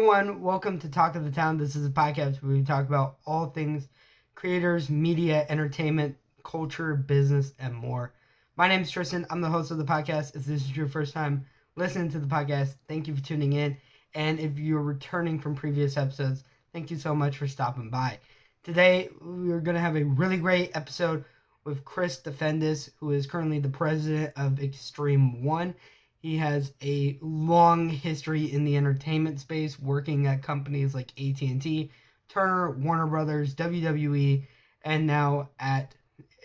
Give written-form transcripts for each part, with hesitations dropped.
everyone. Welcome to Talk of the Town. This is a podcast where we talk about all things creators, media, entertainment, culture, business, and more. My name is Tristin. I'm the host of the podcast. If this is your first time listening to the podcast, thank you for tuning in. And if you're returning from previous episodes, thank you so much for stopping by. Today, we're going to have a really great episode with Chris Defendis, who is currently the president of Xtreme One. He has a long history in the entertainment space, working at companies like AT&T, Turner, Warner Brothers, WWE, and now at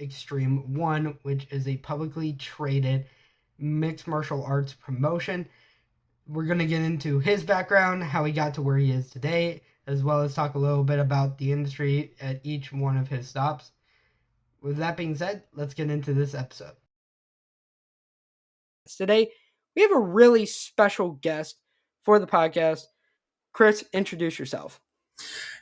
Xtreme One, which is a publicly traded mixed martial arts promotion. We're going to get into his background, how he got to where he is today, as well as talk a little bit about the industry at each one of his stops. With that being said, let's get into this episode. Today, we have a really special guest for the podcast. Chris, introduce yourself.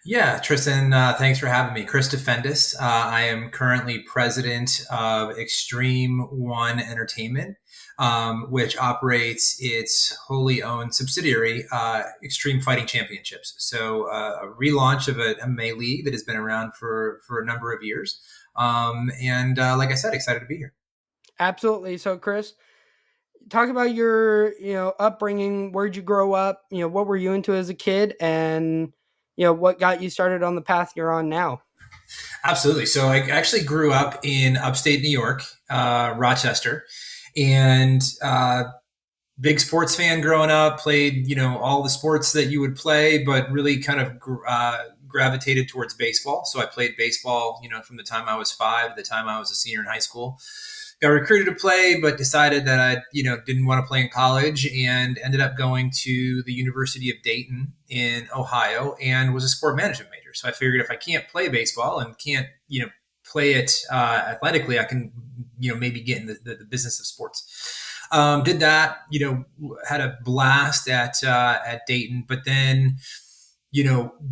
Yeah, Tristin, thanks for having me. Chris Defendis. I am currently president of Xtreme One Entertainment, which operates its wholly owned subsidiary, Extreme Fighting Championships. So a relaunch of an MMA league that has been around for a number of years. And like I said, excited to be here. Absolutely. So, Chris, talk about your upbringing. Where'd you grow up? What were you into as a kid, and what got you started on the path you're on now? Absolutely. So I actually grew up in upstate New York, Rochester, and big sports fan growing up. Played all the sports that you would play, but really kind of gravitated towards baseball. So I played baseball, from the time I was 5 to the time I was a senior in high school. Got recruited to play, but decided that I, didn't want to play in college, and ended up going to the University of Dayton in Ohio and was a sport management major. So I figured if I can't play baseball and can't, play it athletically, I can, maybe get in the business of sports. Did that, had a blast at Dayton, but then,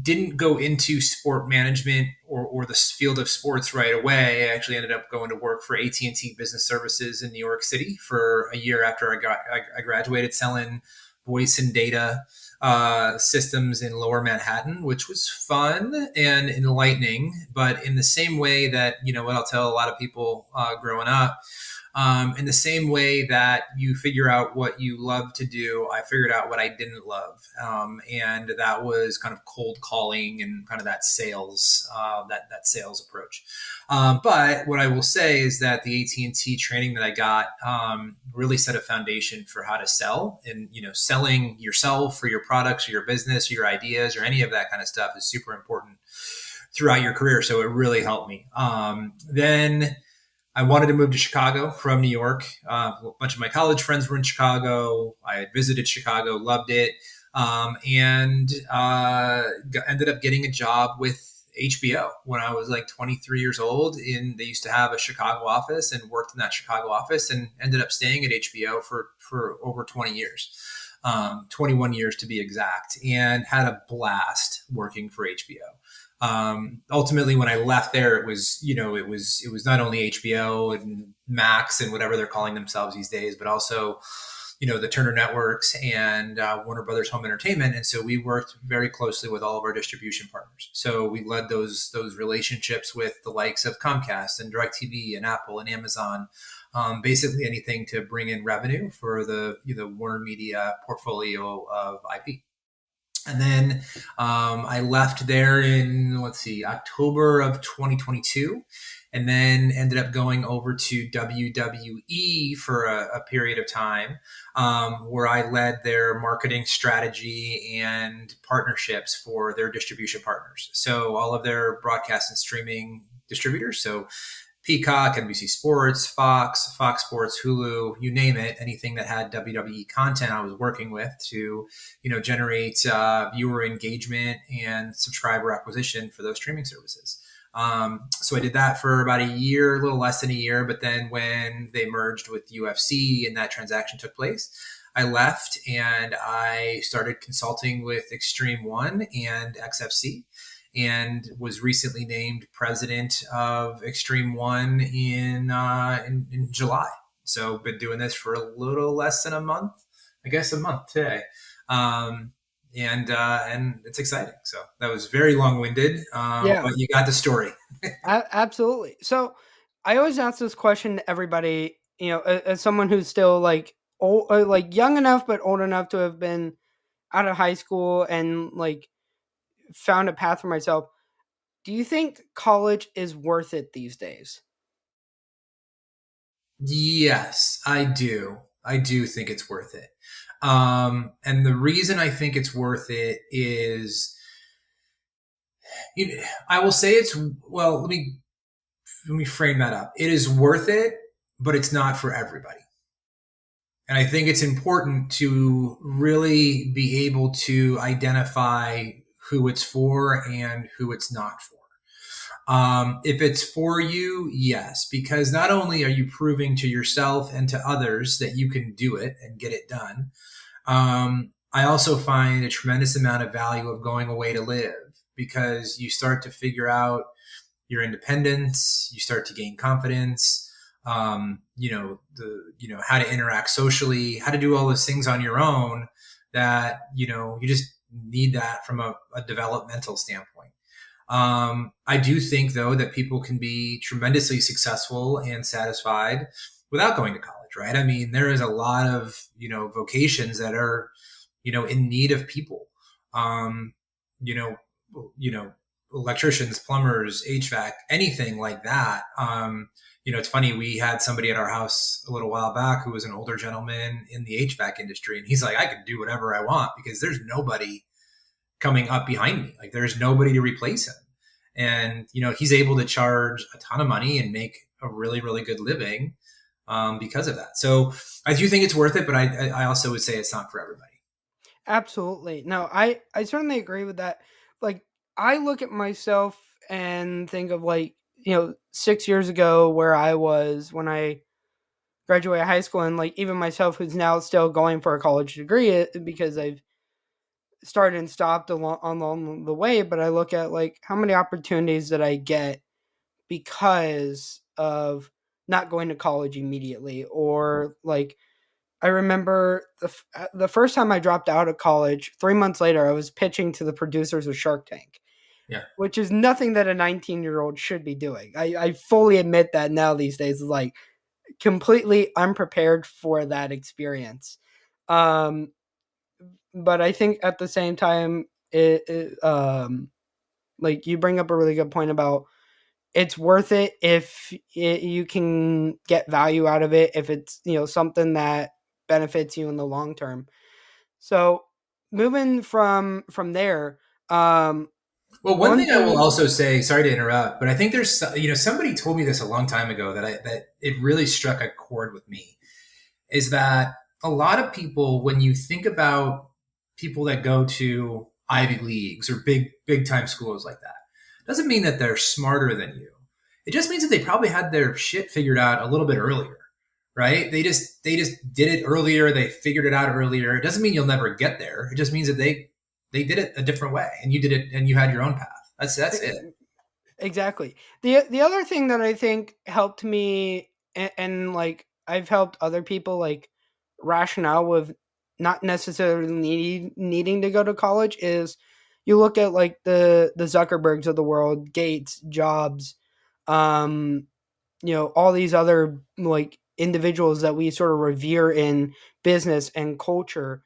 didn't go into sport management or the field of sports right away. I actually ended up going to work for AT&T Business Services in New York City for a year after I graduated, selling voice and data systems in Lower Manhattan, which was fun and enlightening. But in the same way that, what I'll tell a lot of people growing up, in the same way that you figure out what you love to do, I figured out what I didn't love. And that was kind of cold calling and kind of that sales, that sales approach. But what I will say is that the AT&T training that I got really set a foundation for how to sell. And, selling yourself or your products or your business or your ideas or any of that kind of stuff is super important throughout your career. So it really helped me. Then I wanted to move to Chicago from New York. A bunch of my college friends were in Chicago. I had visited Chicago, loved it, and ended up getting a job with HBO when I was like 23 years old. They used to have a Chicago office, and worked in that Chicago office, and ended up staying at HBO for over 20 years, 21 years to be exact, and had a blast working for HBO. Ultimately, when I left there, it was not only HBO and Max and whatever they're calling themselves these days, but also, the Turner Networks and Warner Brothers Home Entertainment. And so we worked very closely with all of our distribution partners. So we led those relationships with the likes of Comcast and DirecTV and Apple and Amazon, basically anything to bring in revenue for the Warner Media portfolio of IP. And then I left there in, October of 2022, and then ended up going over to WWE for a period of time, where I led their marketing strategy and partnerships for their distribution partners. So all of their broadcast and streaming distributors. So Peacock, NBC Sports, Fox Sports, Hulu, you name it, anything that had WWE content I was working with to, generate viewer engagement and subscriber acquisition for those streaming services. So I did that for about a year, a little less than a year. But then when they merged with UFC and that transaction took place, I left and I started consulting with Xtreme One and XFC, and was recently named president of Xtreme One in July. So been doing this for a little less than a month, I guess a month today. and it's exciting. So that was very long winded, Yeah, but you got the story. absolutely. So I always ask this question to everybody, as someone who's still like old, like young enough but old enough to have been out of high school and like found a path for myself. Do you think college is worth it these days? Yes, I do. I do think it's worth it. And the reason I think it's worth it is, I will say it's, well, let me frame that up. It is worth it, but it's not for everybody. And I think it's important to really be able to identify who it's for and who it's not for. If it's for you, yes, because not only are you proving to yourself and to others that you can do it and get it done, I also find a tremendous amount of value of going away to live, because you start to figure out your independence, you start to gain confidence, how to interact socially, how to do all those things on your own that, you just need that from a developmental standpoint. I do think, though, that people can be tremendously successful and satisfied without going to college, right? I mean, there is a lot of, vocations that are, in need of people. Um, you know, you know, electricians, plumbers, HVAC, anything like that. It's funny. We had somebody at our house a little while back who was an older gentleman in the HVAC industry, and he's like, I can do whatever I want because there's nobody coming up behind me. Like there's nobody to replace him. And, he's able to charge a ton of money and make a really, really good living because of that. So I do think it's worth it, but I also would say it's not for everybody. Absolutely. No, I certainly agree with that. Like I look at myself and think of like, 6 years ago where I was when I graduated high school, and like even myself who's now still going for a college degree, because I've started and stopped along the way, but I look at like how many opportunities that I get because of not going to college immediately, or like I remember the first time I dropped out of college, 3 months later, I was pitching to the producers of Shark Tank, Yeah. which is nothing that a 19-year-old should be doing. I fully admit that now these days, is like completely unprepared for that experience. Um, but I think at the same time, like you bring up a really good point about it's worth it if you can get value out of it, if it's something that benefits you in the long term. So moving from there, Well, one one thing I will thing. also say, sorry to interrupt, but I think there's, somebody told me this a long time ago that it really struck a chord with me, is that a lot of people, when you think about people that go to Ivy Leagues or big time schools like that, doesn't mean that they're smarter than you. It just means that they probably had their shit figured out a little bit earlier, right? They just did it earlier. They figured it out earlier. It doesn't mean you'll never get there. It just means that they did it a different way, and you did it, and you had your own path. That's it. Exactly. The other thing that I think helped me, and like I've helped other people like rationale with not necessarily needing to go to college, is you look at like the Zuckerbergs of the world, Gates, Jobs, um, all these other like individuals that we sort of revere in business and culture.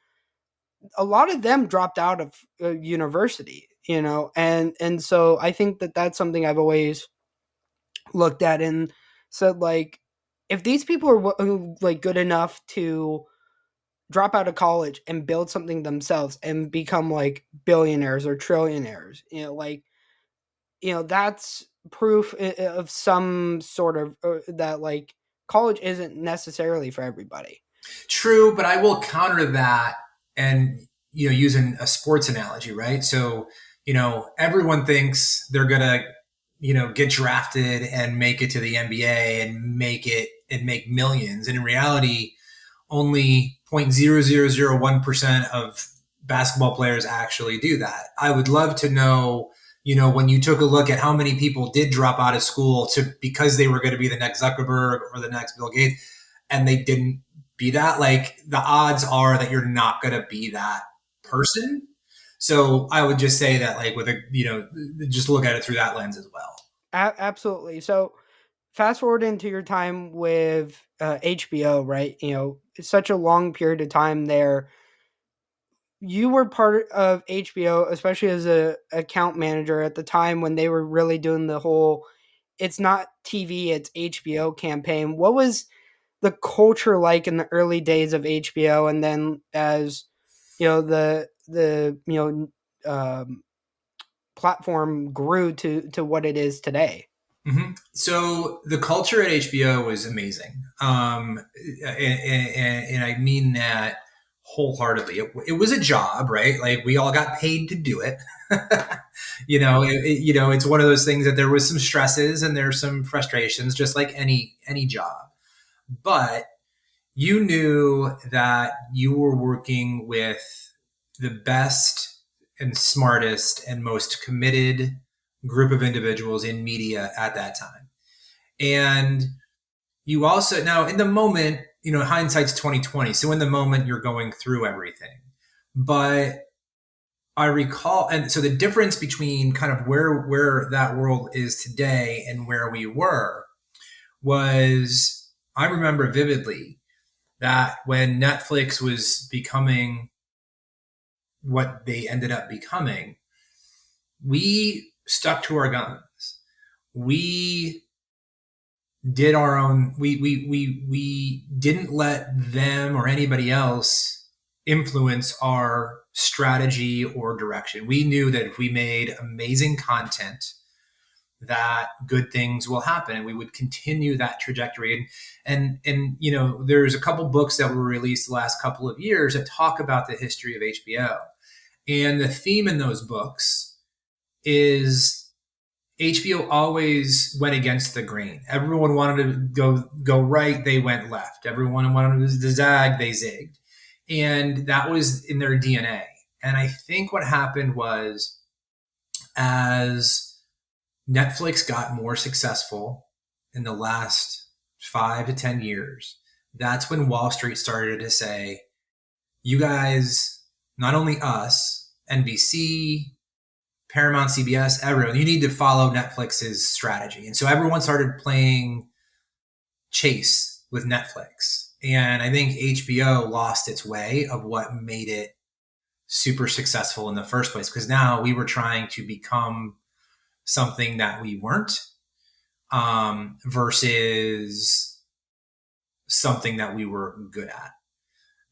A lot of them dropped out of university, and so I think that that's something I've always looked at and said, like, if these people are like good enough to drop out of college and build something themselves and become like billionaires or trillionaires, like, that's proof of some sort of that like college isn't necessarily for everybody. True, but I will counter that, and using a sports analogy, right? So, everyone thinks they're gonna, get drafted and make it to the NBA and make millions. And in reality, only 0.0001% of basketball players actually do that. I would love to know, when you took a look at how many people did drop out of school because they were going to be the next Zuckerberg or the next Bill Gates, and they didn't be that. Like the odds are that you're not going to be that person. So I would just say that, like, with a, just look at it through that lens as well. Absolutely. So fast forward into your time with HBO, right? It's such a long period of time there. You were part of HBO, especially as a account manager at the time when they were really doing the whole "it's not TV, it's HBO" campaign. What was the culture like in the early days of HBO, and then as the platform grew to what it is today? So the culture at HBO was amazing, and I mean that wholeheartedly. It was a job, right? Like, we all got paid to do it. It's one of those things that there was some stresses and there's some frustrations, just like any job. But you knew that you were working with the best and smartest and most committed group of individuals in media at that time. And you also, now in the moment, hindsight's 2020. So in the moment, you're going through everything. But I recall, and so the difference between kind of where that world is today and where we were was, I remember vividly that when Netflix was becoming what they ended up becoming, we stuck to our guns. We did our own. We didn't let them or anybody else influence our strategy or direction. We knew that if we made amazing content, that good things will happen, and we would continue that trajectory. And there's a couple books that were released the last couple of years that talk about the history of HBO, and the theme in those books is HBO always went against the grain. Everyone wanted to go right, they went left. Everyone wanted to zag, they zigged. And that was in their DNA. And I think what happened was, as Netflix got more successful in the last 5 to 10 years, that's when Wall Street started to say, you guys, not only us, NBC, Paramount, CBS, everyone, you need to follow Netflix's strategy. And so everyone started playing chase with Netflix. And I think HBO lost its way of what made it super successful in the first place, because now we were trying to become something that we weren't, versus something that we were good at.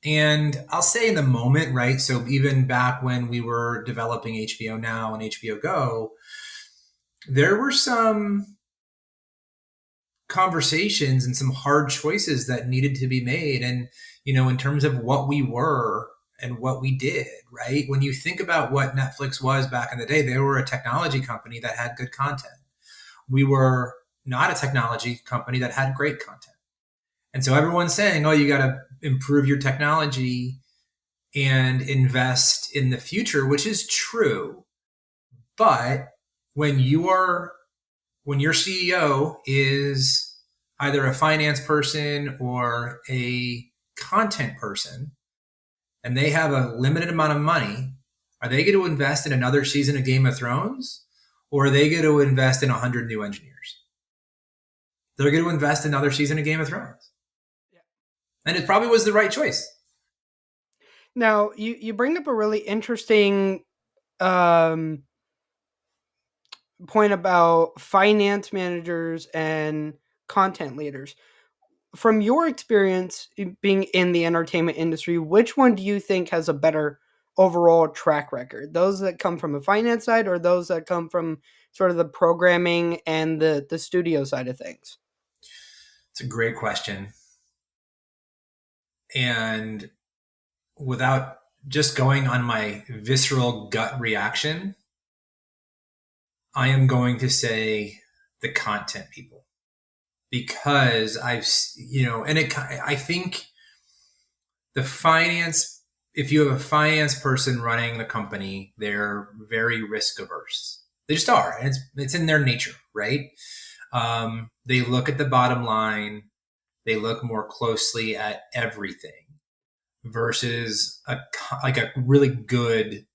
And I'll say in the moment, right? So even back when we were developing HBO Now and HBO Go, there were some conversations and some hard choices that needed to be made. And, in terms of what we were and what we did, right? When you think about what Netflix was back in the day, they were a technology company that had good content. We were not a technology company that had great content. And so everyone's saying, oh, you got to improve your technology and invest in the future, which is true. But when your CEO is either a finance person or a content person, and they have a limited amount of money, are they going to invest in another season of Game of Thrones, or are they going to invest in 100 new engineers? They're going to invest in another season of Game of Thrones. And it probably was the right choice. Now, you bring up a really interesting point about finance managers and content leaders. From your experience being in the entertainment industry, which one do you think has a better overall track record? Those that come from a finance side, or those that come from sort of the programming and the studio side of things? It's a great question. And without just going on my visceral gut reaction, I am going to say the content people, because I think the finance, if you have a finance person running the company, they're very risk averse. They just are. And it's in their nature, right? They look at the bottom line. They look more closely at everything, versus a really good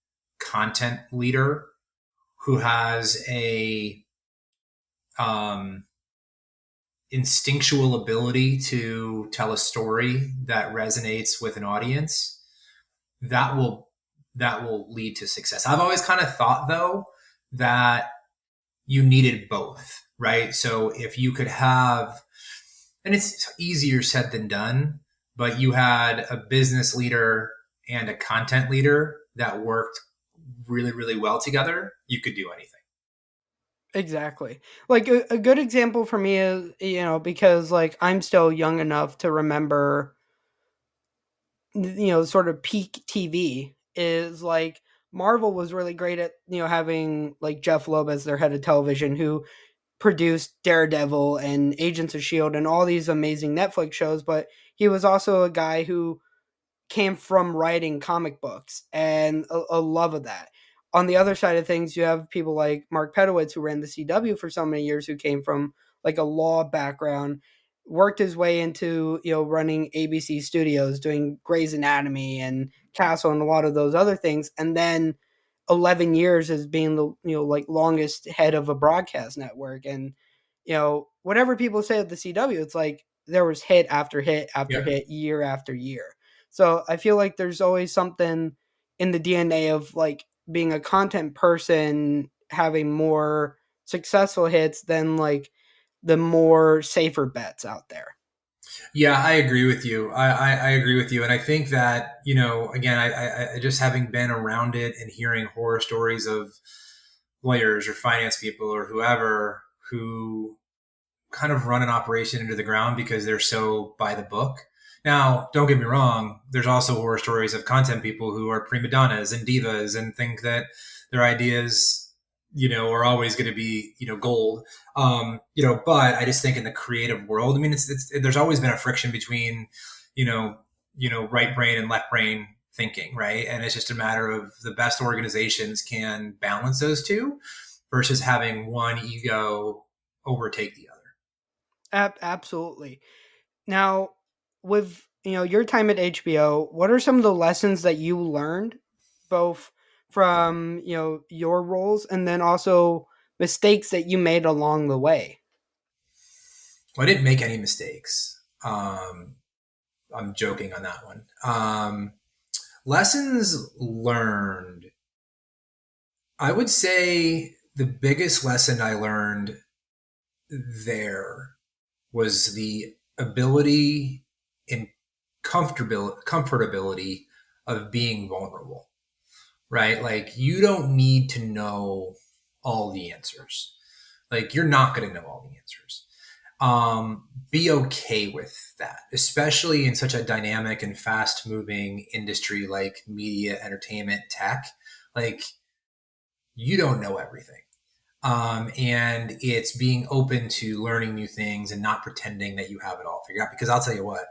content leader who has a um, instinctual ability to tell a story that resonates with an audience, that will lead to success. I've always kind of thought though that you needed both, right? So if you could have, and it's easier said than done, but you had a business leader and a content leader that worked really, really well together, you could do anything. Exactly. Like a good example for me is, because like I'm still young enough to remember, sort of peak TV is like Marvel was really great at, having like Jeff Loeb as their head of television, who produced Daredevil and Agents of Shield and all these amazing Netflix shows, but he was also a guy who came from writing comic books and a love of that. On the other side of things, you have people like Mark Pedowitz, who ran the CW for so many years, who came from like a law background, worked his way into running ABC Studios, doing Grey's Anatomy and Castle and a lot of those other things, and then 11 years as being the like longest head of a broadcast network. And whatever people say at the CW, it's like there was hit after hit after Yep. hit, year after year. So I feel like there's always something in the DNA of like being a content person having more successful hits than like the more safer bets out there. Yeah, I agree with you. I agree with you. And I think that, again, I just having been around it and hearing horror stories of lawyers or finance people or whoever who kind of run an operation into the ground because they're so by the book. Now, don't get me wrong, there's also horror stories of content people who are prima donnas and divas and think that their ideas, are always going to be, gold. But I just think in the creative world, I mean, there's always been a friction between, you know, right brain and left brain thinking, right? And it's just a matter of the best organizations can balance those two versus having one ego overtake the other. Absolutely. Now, with your time at HBO, what are some of the lessons that you learned, both from your roles and then also mistakes that you made along the way? Well, I didn't make any mistakes. I'm joking on that one. Lessons learned. I would say the biggest lesson I learned there was the ability and comfortability of being vulnerable, right? Like you don't need to know all the answers. Like you're not going to know all the answers. Be okay with that, especially in such a dynamic and fast moving industry like media, entertainment, tech. Like you don't know everything. And it's being open to learning new things and not pretending that you have it all figured out. Because I'll tell you what,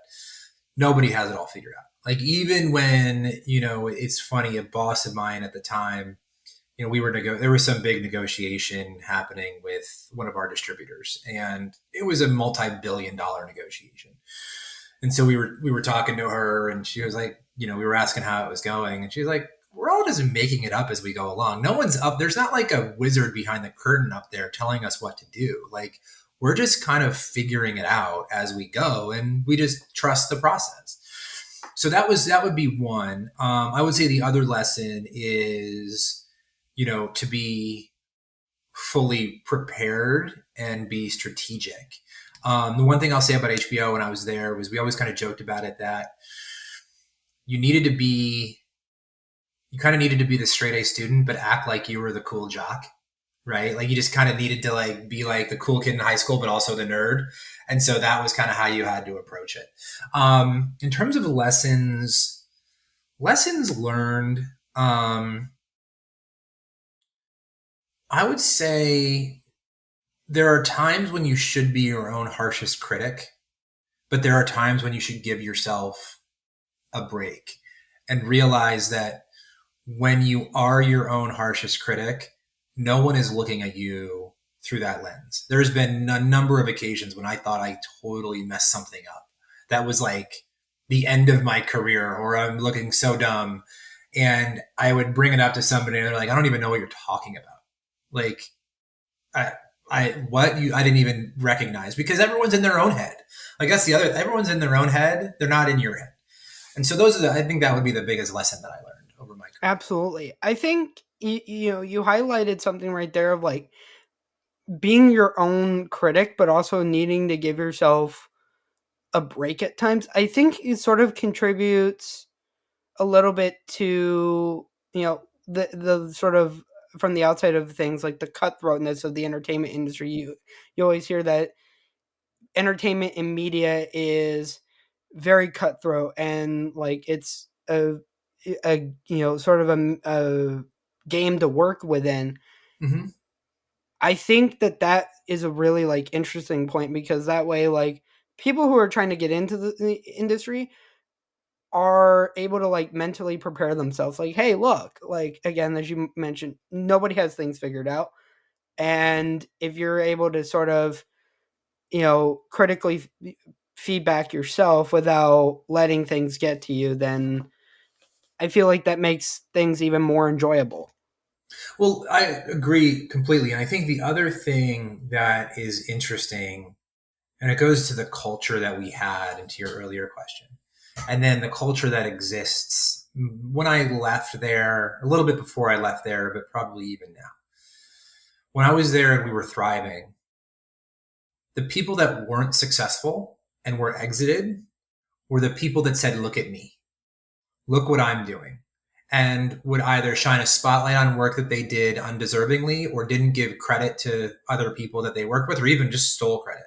nobody has it all figured out. Like even when, it's funny, a boss of mine at the time, there was some big negotiation happening with one of our distributors, and it was a multi-billion-dollar negotiation. And so we were talking to her, and she was like, we were asking how it was going, and she's like, we're all just making it up as we go along. No one's up. There's not like a wizard behind the curtain up there telling us what to do. Like we're just kind of figuring it out as we go, and we just trust the process. So that would be one. I would say the other lesson is, to be fully prepared and be strategic. The one thing I'll say about HBO when I was there was we always kind of joked about it that you kind of needed to be the straight A student, but act like you were the cool jock, right? Like you just kind of needed to like be like the cool kid in high school, but also the nerd. And so that was kind of how you had to approach it. In terms of lessons learned, I would say there are times when you should be your own harshest critic, but there are times when you should give yourself a break and realize that when you are your own harshest critic, no one is looking at you through that lens. There's been a number of occasions when I thought I totally messed something up. That was like the end of my career, or I'm looking so dumb. And I would bring it up to somebody and they're like, I don't even know what you're talking about. Like, I, I didn't even recognize, because everyone's in their own head. Like that's the other, everyone's in their own head. They're not in your head. And so I think that would be the biggest lesson that I learned over my career. Absolutely. I think you highlighted something right there of like being your own critic, but also needing to give yourself a break at times. I think it sort of contributes a little bit to, the sort of from the outside of things, like the cutthroatness of the entertainment industry. You always hear that entertainment and media is very cutthroat, and like it's a sort of a game to work within. Mm-hmm. I think that is a really like interesting point, because that way, like, people who are trying to get into the industry are able to like mentally prepare themselves, like, hey, look, like, again, as you mentioned, nobody has things figured out. And if you're able to sort of, critically feedback yourself without letting things get to you, then I feel like that makes things even more enjoyable. Well, I agree completely. And I think the other thing that is interesting, and it goes to the culture that we had, and to your earlier question, and then the culture that exists when I left there, a little bit before I left there, but probably even now. When I was there and we were thriving, the people that weren't successful and were exited were the people that said, look at me, look what I'm doing, and would either shine a spotlight on work that they did undeservingly, or didn't give credit to other people that they worked with, or even just stole credit.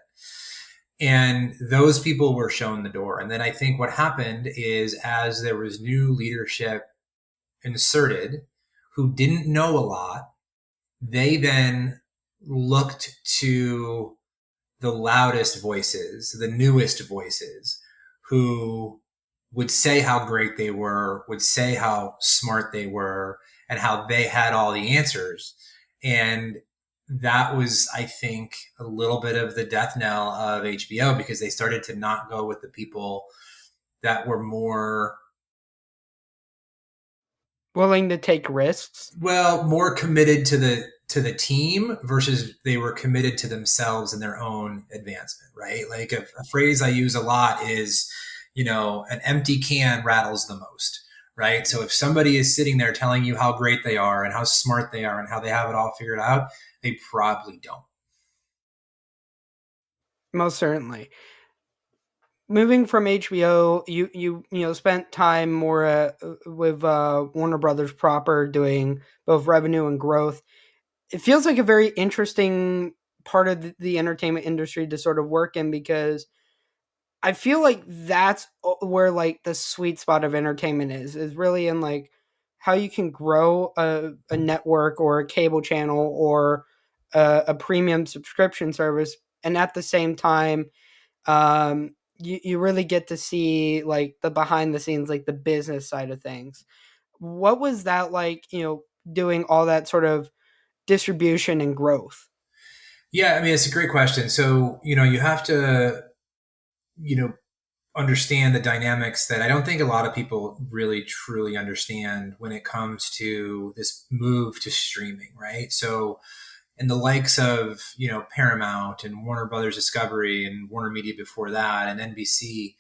And those people were shown the door. And then I think what happened is, as there was new leadership inserted who didn't know a lot, they then looked to the loudest voices, the newest voices, who would say how great they were, would say how smart they were, and how they had all the answers. And that was, I think, a little bit of the death knell of HBO, because they started to not go with the people that were more, Willing to take risks. well, more committed to the team, versus they were committed to themselves and their own advancement, right? Like a phrase I use a lot is, an empty can rattles the most, right? So if somebody is sitting there telling you how great they are and how smart they are and how they have it all figured out, they probably don't. Most certainly. Moving from HBO, you spent time more with Warner Brothers proper, doing both revenue and growth. It feels like a very interesting part of the entertainment industry to sort of work in, because I feel like that's where like the sweet spot of entertainment is really in like how you can grow a network or a cable channel or a premium subscription service, and at the same time, you really get to see like the behind the scenes, like the business side of things. What was that like, doing all that sort of distribution and growth? Yeah, I mean, it's a great question. So, you have to, you know, understand the dynamics that I don't think a lot of people really truly understand when it comes to this move to streaming, right? So, in the likes of, Paramount and Warner Brothers Discovery and Warner Media before that and NBC,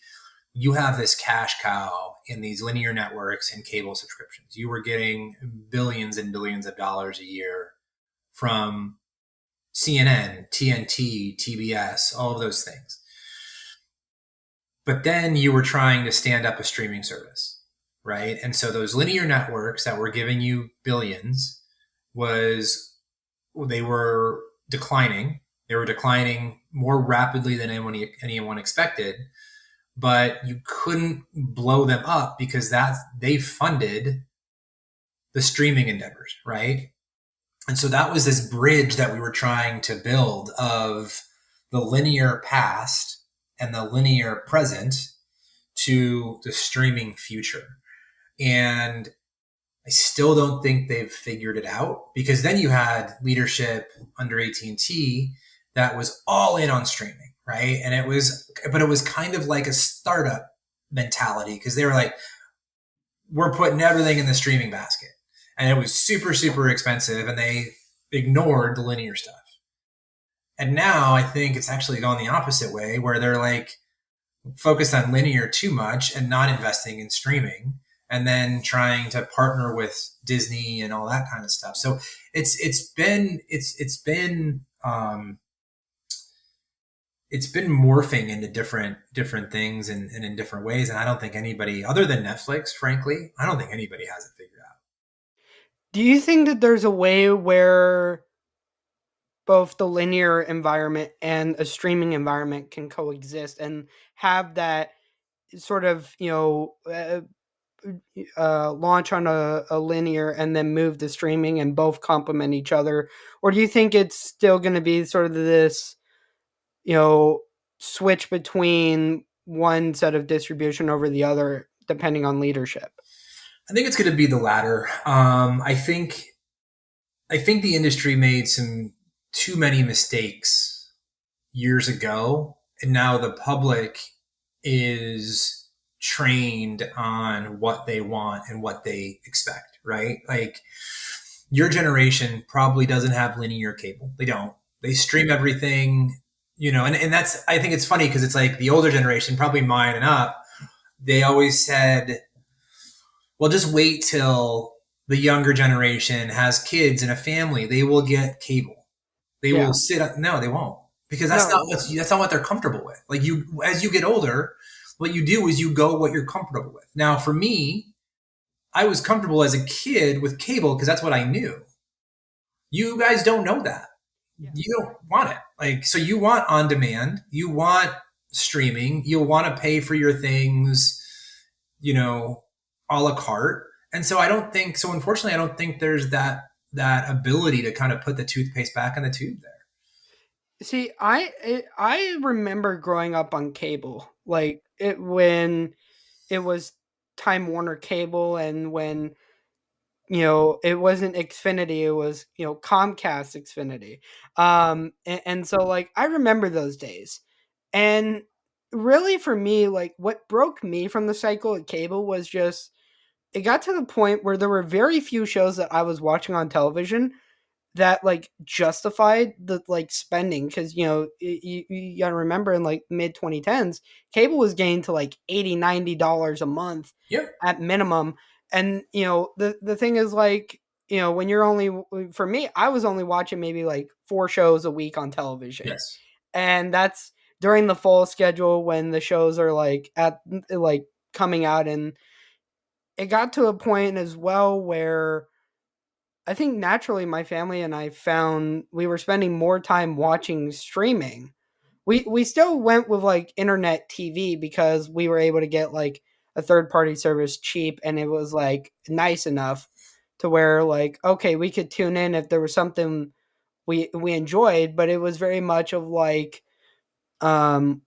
you have this cash cow in these linear networks and cable subscriptions. You were getting billions and billions of dollars a year from CNN, TNT, TBS, all of those things. But then you were trying to stand up a streaming service, right? And so those linear networks that were giving you billions was they were declining. They were declining more rapidly than anyone expected, but you couldn't blow them up because they funded the streaming endeavors, right? And so that was this bridge that we were trying to build of the linear past and the linear present to the streaming future. And I still don't think they've figured it out, because then you had leadership under AT&T that was all in on streaming, right? And it was kind of like a startup mentality, because they were like, we're putting everything in the streaming basket. And it was super, super expensive, and they ignored the linear stuff. And now I think it's actually gone the opposite way, where they're like focused on linear too much and not investing in streaming, and then trying to partner with Disney and all that kind of stuff. So it's been morphing into different things and in different ways. And I don't think anybody other than Netflix, frankly, I don't think anybody has it figured out. Do you think that there's a way where both the linear environment and a streaming environment can coexist and have that sort of, launch on a linear and then move to streaming and both complement each other? Or do you think it's still going to be sort of this, you know, switch between one set of distribution over the other, depending on leadership? I think it's going to be the latter. I think the industry made some too many mistakes years ago, and now the public is trained on what they want and what they expect, right? Like your generation probably doesn't have linear cable. They don't. They stream everything, and that's, I think it's funny because it's like the older generation, probably mine and up, they always said, well, just wait till the younger generation has kids and a family. They will get cable. They will Yeah. sit up. No, they won't, because No. that's not what they're comfortable with. Like as you get older, what you do is you go what you're comfortable with. Now, for me, I was comfortable as a kid with cable because that's what I knew. You guys don't know that. Yeah. You don't want it. Like, so you want on demand, you want streaming, you'll want to pay for your things, you know, a la carte. And so unfortunately, I don't think there's that ability to kind of put the toothpaste back in the tube there. See, I remember growing up on cable, like it when it was Time Warner Cable, and when it wasn't Xfinity, it was Comcast Xfinity, and so like I remember those days, and really for me, like what broke me from the cycle of cable was just it got to the point where there were very few shows that I was watching on television that like justified the like spending, because you gotta remember in like mid 2010s cable was getting to like 80-90 dollars a month Yep. at minimum. And the thing is, like, when you're only, for me, I was only watching maybe like 4 shows a week on television, Yes. and that's during the fall schedule when the shows are like at like coming out. And it got to a point as well where I think naturally my family and I found we were spending more time watching streaming. We still went with like internet TV because we were able to get like a third party service cheap, and it was like nice enough to where like okay, we could tune in if there was something we enjoyed, but it was very much of like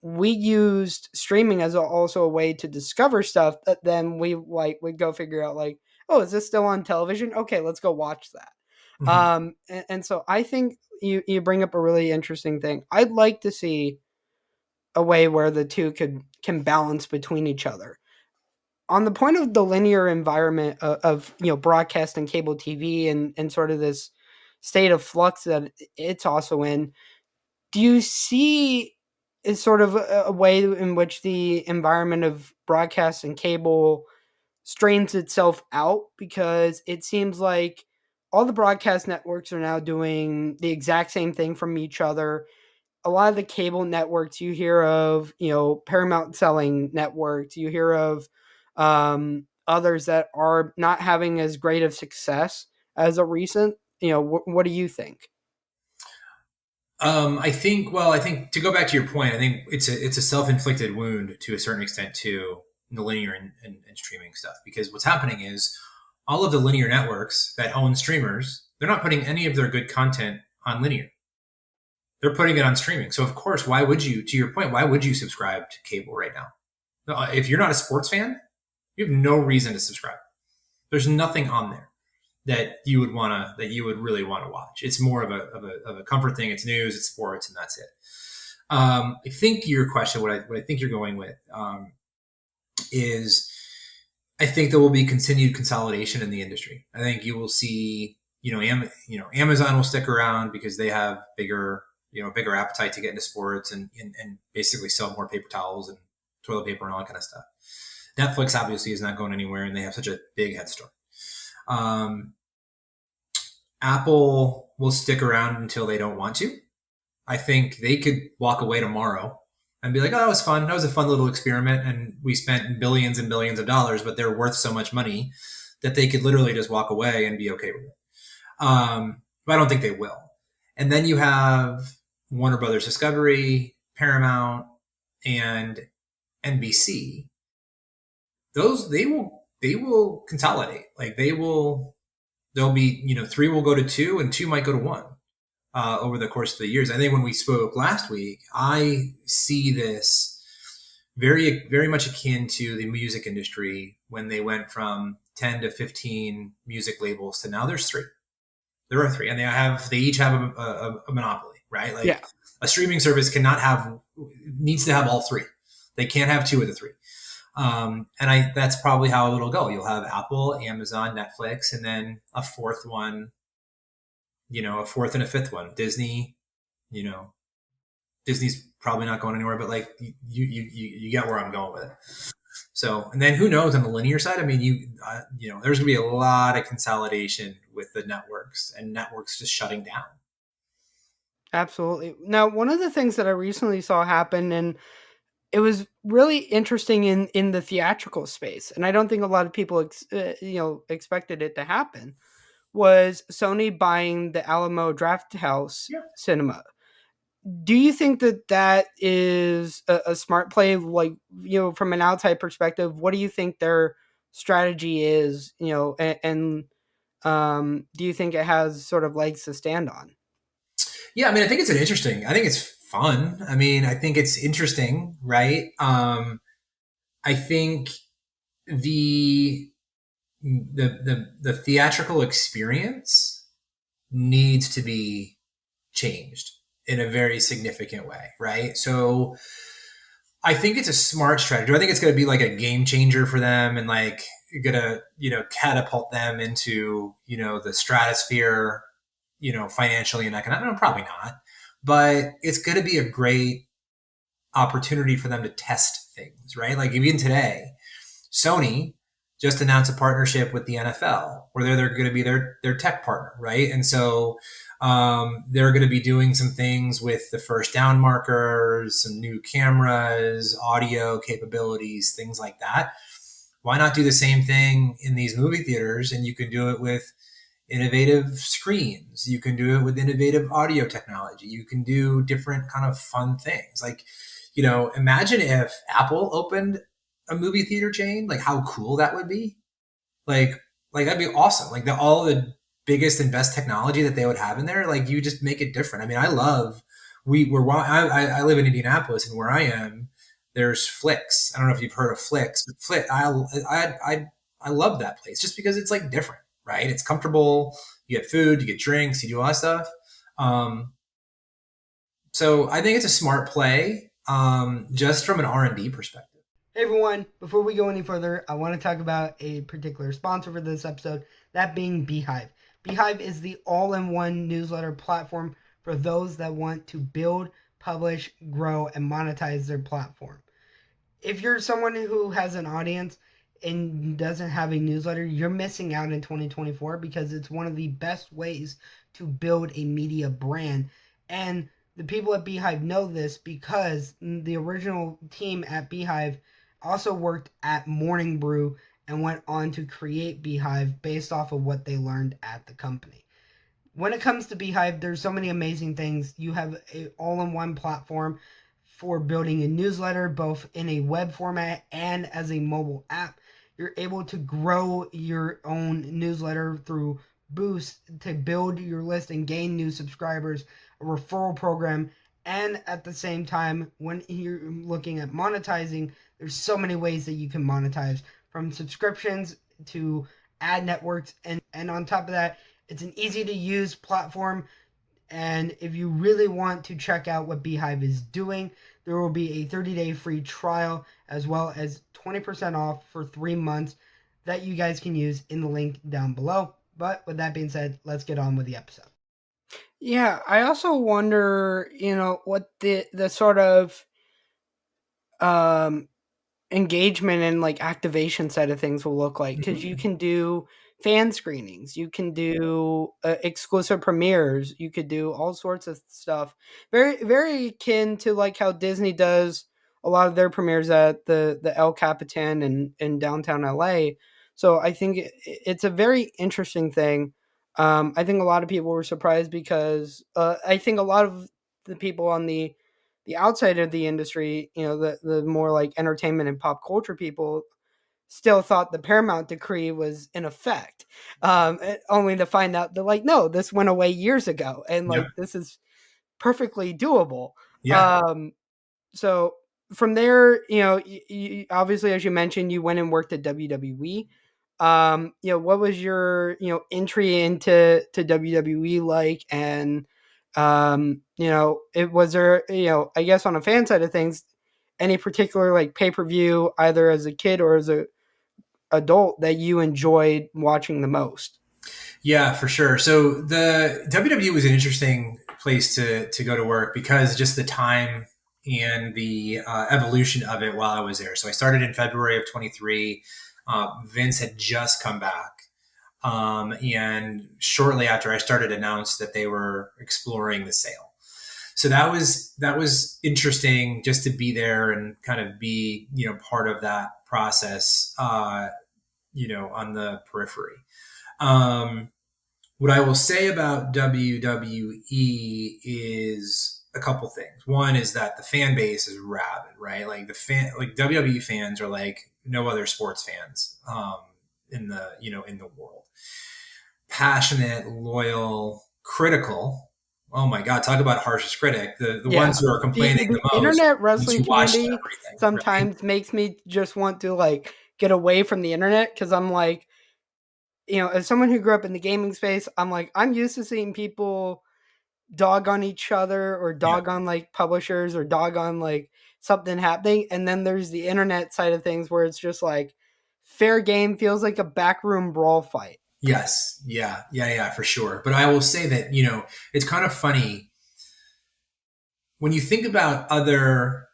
we used streaming as also a way to discover stuff that then we like would go figure out, like, oh, is this still on television? Okay, let's go watch that. Mhm. And so I think you bring up a really interesting thing. I'd like to see a way where the two can balance between each other. On the point of the linear environment of broadcast and cable TV, and sort of this state of flux that it's also in, do you see is sort of a way in which the environment of broadcast and cable strains itself out? Because it seems like all the broadcast networks are now doing the exact same thing from each other. A lot of the cable networks you hear of, Paramount selling networks, you hear of others that are not having as great of success as a recent. What do you think? I think to go back to your point, I think it's a self-inflicted wound to a certain extent too, in the linear and streaming stuff, because what's happening is all of the linear networks that own streamers, they're not putting any of their good content on linear. They're putting it on streaming. So of course, why would you, to your point, why would you subscribe to cable right now? If you're not a sports fan, you have no reason to subscribe. There's nothing on there that you would really want to watch. It's more of a comfort thing. It's news, it's sports, and that's it. I think your question, what I think you're going with, is I think there will be continued consolidation in the industry. I think you will see, Amazon will stick around because they have bigger appetite to get into sports and basically sell more paper towels and toilet paper and all that kind of stuff. Netflix obviously is not going anywhere, and they have such a big head start. Um, Apple will stick around until they don't want to. I think they could walk away tomorrow and be like, "Oh, that was fun. That was a fun little experiment, and we spent billions and billions of dollars, but they're worth so much money that they could literally just walk away and be okay with it." But I don't think they will. And then you have Warner Brothers Discovery, Paramount, and NBC. Those they will consolidate. Like there'll be three will go to two, and two might go to one over the course of the years. I think when we spoke last week, I see this very, very much akin to the music industry when they went from 10 to 15 music labels to now there's three. There are three, and they each have a monopoly, right? Like Yeah, a streaming service needs to have all three. They can't have two of the three. That's probably how it'll go. You'll have Apple, Amazon, Netflix, and then a fourth one, a fourth and a fifth one. Disney, Disney's probably not going anywhere, but like you get where I'm going with it. So, and then who knows on the linear side? I mean, there's gonna be a lot of consolidation with the networks and networks just shutting down. absolutely. Now, one of the things that I recently saw happen, and it was really interesting in the theatrical space, and I don't think a lot of people expected it to happen, was Sony buying the Alamo Drafthouse Yeah. Cinema. Do you think that that is a smart play? Like, from an outside perspective, what do you think their strategy is? And do you think it has sort of legs to stand on? Yeah, I mean, I think it's fun. I mean, I think it's interesting, right? I think the the theatrical experience needs to be changed in a very significant way, right? So I think it's a smart strategy. I think it's going to be like a game changer for them and like gonna catapult them into the stratosphere, financially and economically. No, probably not, but it's going to be a great opportunity for them to test things, right? Like even today, Sony just announced a partnership with the NFL where they're going to be their tech partner, right? And so they're going to be doing some things with the first down markers, some new cameras, audio capabilities, things like that. Why not do the same thing in these movie theaters? And you can do it with innovative screens. You can do it with innovative audio technology. You can do different kind of fun things. Like, imagine if Apple opened a movie theater chain, like how cool that would be. Like, that'd be awesome. Like all the biggest and best technology that they would have in there, like you just make it different. I mean, I live in Indianapolis, and where I am, there's Flicks. I don't know if you've heard of Flicks, but I love that place just because it's like different, right? It's comfortable. You get food, you get drinks, you do all that stuff. Um, so I think it's a smart play, just from an R&D perspective. Hey everyone, before we go any further, I want to talk about a particular sponsor for this episode, that being Beehive. Beehive is the all-in-one newsletter platform for those that want to build, publish, grow, and monetize their platform. If you're someone who has an audience and doesn't have a newsletter, you're missing out in 2024 because it's one of the best ways to build a media brand. And the people at Beehive know this because the original team at Beehive also worked at Morning Brew and went on to create Beehive based off of what they learned at the company. When it comes to Beehive, there's so many amazing things. You have an all-in-one platform for building a newsletter, both in a web format and as a mobile app. You're able to grow your own newsletter through Boost to build your list and gain new subscribers, a referral program, and at the same time, when you're looking at monetizing, there's so many ways that you can monetize, from subscriptions to ad networks, and on top of that, it's an easy to use platform. And if you really want to check out what Beehive is doing, there will be a 30-day free trial as well as 20% off for 3 months that you guys can use in the link down below. But with that being said, let's get on with the episode. Yeah, I also wonder, what the sort of um engagement and like activation side of things will look like, because you can do fan screenings, you can do exclusive premieres, you could do all sorts of stuff, very very akin to like how Disney does a lot of their premieres at the El Capitan in downtown LA. So I think it's a very interesting thing. I think a lot of people were surprised because I think a lot of the people on the outside of the industry, the more like entertainment and pop culture people, still thought the Paramount decree was in effect, only to find out that like, no, this went away years ago, and Yep. like this is perfectly doable. Yeah. So from there, obviously, as you mentioned, you went and worked at WWE. What was your entry into WWE like, and it was there, I guess on a fan side of things, any particular like pay per view, either as a kid or as a adult, that you enjoyed watching the most? Yeah, for sure. So the WWE was an interesting place to go to work because just the time and the evolution of it while I was there. So I started in February of 23. Vince had just come back. And shortly after I started, announced that they were exploring the sale. So that was interesting just to be there and kind of be part of that process. On the periphery. Um, what I will say about WWE is a couple things. One is that the fan base is rabid, right? Like WWE fans are like no other sports fans in the world. Passionate, loyal, critical. Oh my God, talk about harshest critic. The Yeah. ones who are complaining The the most, internet the ones wrestling who watched community everything, right? sometimes makes me just want to like get away from the internet, because I'm like, as someone who grew up in the gaming space, I'm like, I'm used to seeing people dog on each other, or Yeah. dog on like publishers, or dog on like something happening. And then there's the internet side of things where it's just like fair game feels like a backroom brawl fight. Yes. Yeah. Yeah. Yeah. For sure. But I will say that it's kind of funny when you think about other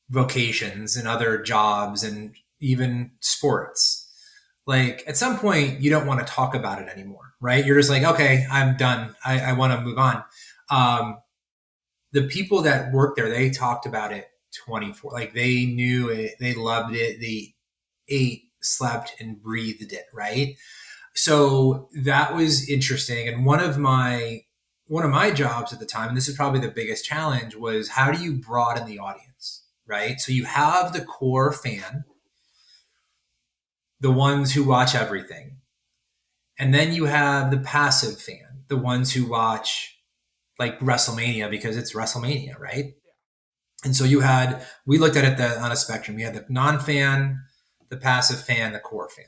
vocations and other jobs and even sports. Like at some point, you don't want to talk about it anymore, right? You're just like, okay, I'm done. I want to move on. Um, the people that worked there, they talked about it 24. Like they knew it, they loved it, they ate, slept, and breathed it, right? So that was interesting. And one of my jobs at the time, and this is probably the biggest challenge, was how do you broaden the audience, right? So you have the core fan, the ones who watch everything, and then you have the passive fan, the ones who watch like WrestleMania because it's WrestleMania, right? And so we looked at it on a spectrum. You had the non-fan, the passive fan, the core fan.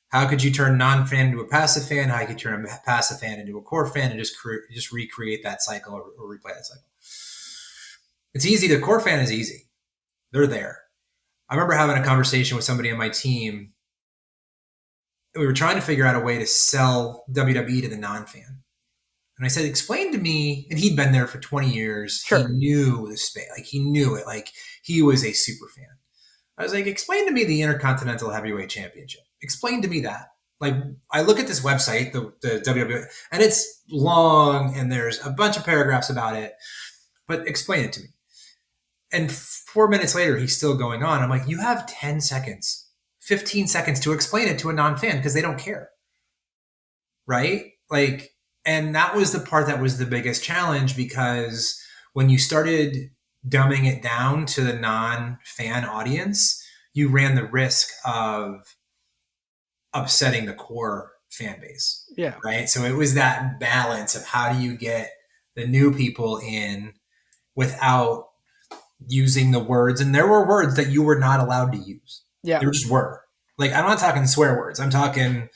How could you turn non-fan into a passive fan? How could you turn a passive fan into a core fan and just recreate that cycle or replay that cycle? It's easy. The core fan is easy. They're there. I remember having a conversation with somebody on my team. We were trying to figure out a way to sell WWE to the non-fan. And I said, explain to me, and he'd been there for 20 years. He Sure. knew the space, like he knew it, like he was a super fan. I was like, explain to me the Intercontinental Heavyweight Championship. Explain to me that. Like, I look at this website, the WWE, and it's long, and there's a bunch of paragraphs about it, but explain it to me. And 4 minutes later, he's still going on. I'm like, you have 10 seconds, 15 seconds to explain it to a non-fan because they don't care. Right? Like, and that was the part that was the biggest challenge, because when you started dumbing it down to the non-fan audience, you ran the risk of upsetting the core fan base. Yeah. Right. So it was that balance of how do you get the new people in without using the words. And there were words that you were not allowed to use. Yeah. There just were. Like, I'm not talking swear words. I'm talking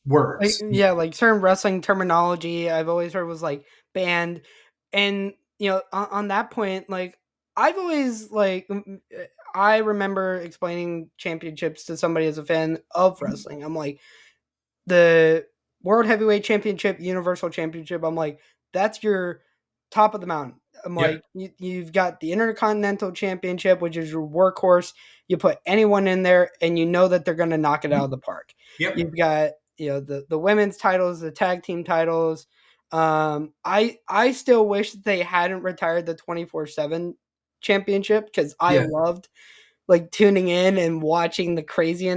words. Like certain wrestling terminology I've always heard was like banned. And on that point, like I've always like I remember explaining championships to somebody as a fan of wrestling. I'm like, the World Heavyweight Championship, Universal Championship. I'm like, that's your top of the mountain. I'm Yep. like, you've got the Intercontinental Championship, which is your workhorse. You put anyone in there, and you know that they're going to knock it out of the park. Yep. You've got the women's titles, the tag team titles. I still wish that they hadn't retired the 24/7 championship because I Yeah. loved like tuning in and watching the crazy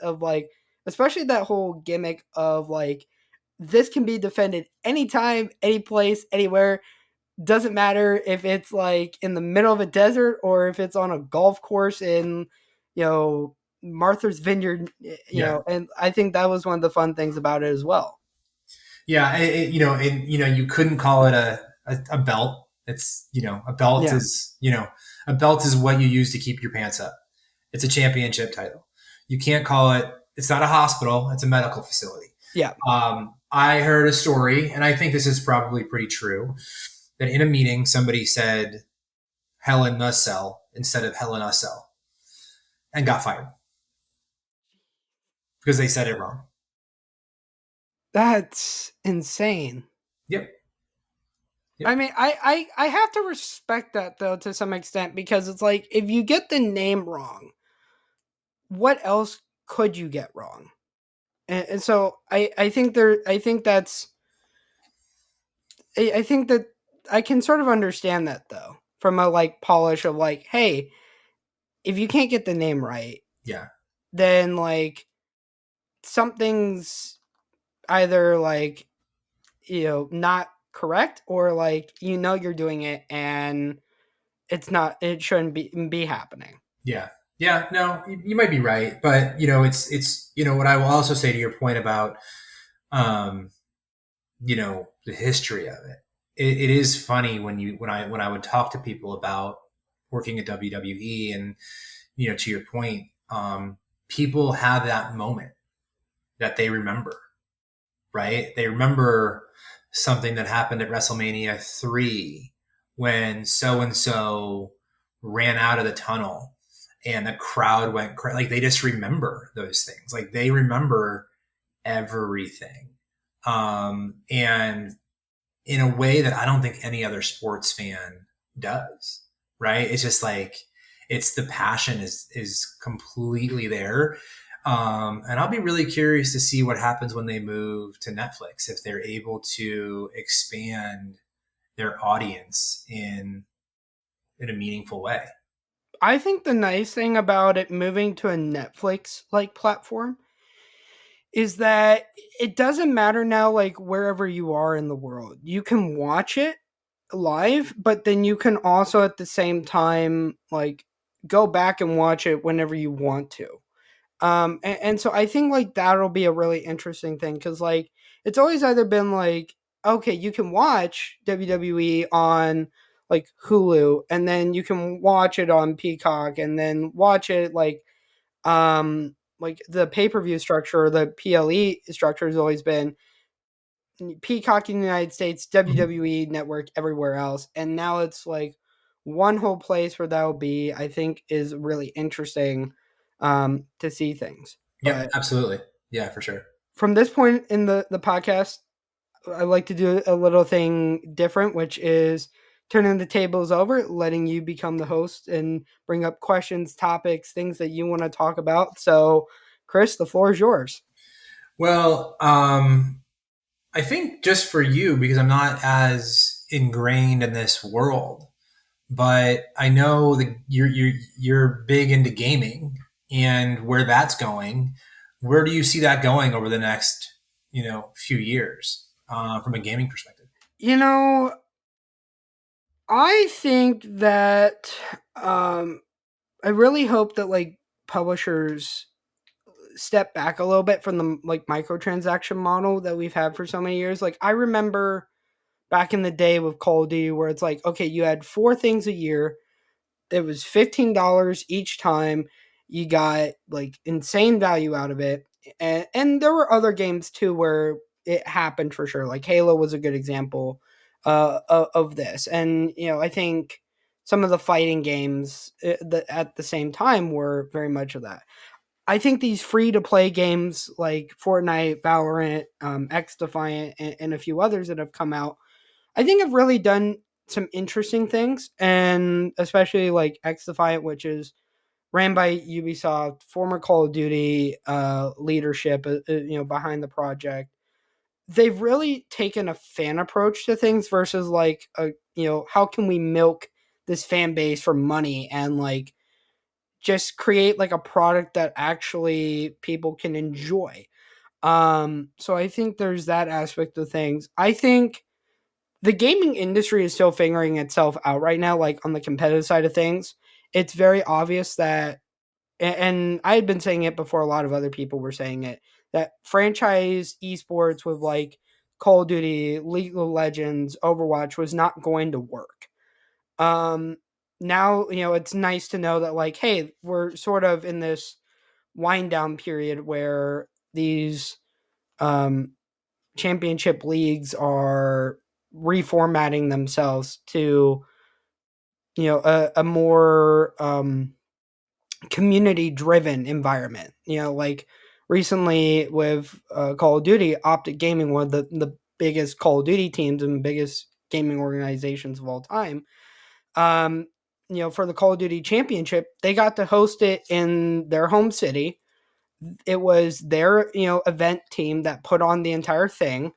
of like, especially that whole gimmick of like, this can be defended anytime, any place, anywhere. Doesn't matter if it's like in the middle of a desert or if it's on a golf course in, Martha's Vineyard, Yeah. and I think that was one of the fun things about it as well. Yeah. You couldn't call it a belt. It's, a belt Yeah. is, a belt is what you use to keep your pants up. It's a championship title. You can't call it, it's not a hospital, it's a medical facility. Yeah. I heard a story, and I think this is probably pretty true, that in a meeting, somebody said Hell in a Cell instead of Hell in a Cell and got fired because they said it wrong. That's insane. Yep. I mean, I have to respect that though to some extent because it's like if you get the name wrong, what else could you get wrong? And so I think I think that I can sort of understand that though from a like polish of like, hey, if you can't get the name right, Yeah. then like something's either like not correct or like you're doing it and it shouldn't be happening. Yeah. Yeah. No, you might be right, but what I will also say to your point about, um, the history of it. It is funny when I would talk to people about working at WWE, and to your point, people have that moment that they remember, right? They remember something that happened at WrestleMania 3 when so and so ran out of the tunnel and the crowd went crazy. Like they just remember those things. Like they remember everything. And in a way that I don't think any other sports fan does, right? It's just like, it's the passion is completely there. And I'll be really curious to see what happens when they move to Netflix, if they're able to expand their audience in a meaningful way. I think the nice thing about it moving to a Netflix like platform is that it doesn't matter now like wherever you are in the world. You can watch it live, but then you can also at the same time like go back and watch it whenever you want to. And so I think like that'll be a really interesting thing because like it's always either been like, okay, you can watch WWE on like Hulu and then you can watch it on Peacock and then watch it like the pay-per-view structure or the PLE structure has always been Peacock in the United States, Mhm. WWE network everywhere else. And now it's like one whole place where that will be, I think is really interesting to see things. Yep, But absolutely. Yeah, for sure. from this point in the podcast, I like to do a little thing different, which is turning the tables over, letting you become the host and bring up questions, topics, things that you want to talk about. So, Chris, the floor is yours. Well, I think just for you, because I'm not as ingrained in this world, but I know that you're big into gaming and where that's going. Where do you see that going over the next few years from a gaming perspective? You know, I think that I really hope that like publishers step back a little bit from the like microtransaction model that we've had for so many years. Like I remember back in the day with Call of Duty where it's like, okay, you had four things a year. It was $15 each time. You got like insane value out of it. And there were other games too where it happened for sure. Like Halo was a good example of this. And I think some of the fighting games at the same time were very much of that. I think these free to play games like Fortnite, Valorant, X Defiant, and a few others that have come out, I think have really done some interesting things, and especially like X Defiant, which is ran by Ubisoft, former Call of Duty leadership, behind the project. They've really taken a fan approach to things versus like how can we milk this fan base for money and like just create like a product that actually people can enjoy. So I think there's that aspect of things. I think the gaming industry is still figuring itself out right now, like on the competitive side of things. It's very obvious that, and I had been saying it before a lot of other people were saying it, that franchise esports with like Call of Duty, League of Legends, Overwatch was not going to work. Um, Now, it's nice to know that, like, hey, we're sort of in this wind down period where these um, championship leagues are reformatting themselves to, a more community driven environment. Like recently with Call of Duty, Optic Gaming, one of the biggest Call of Duty teams and biggest gaming organizations of all time, um, for the Call of Duty Championship, they got to host it in their home city. It was their, event team that put on the entire thing.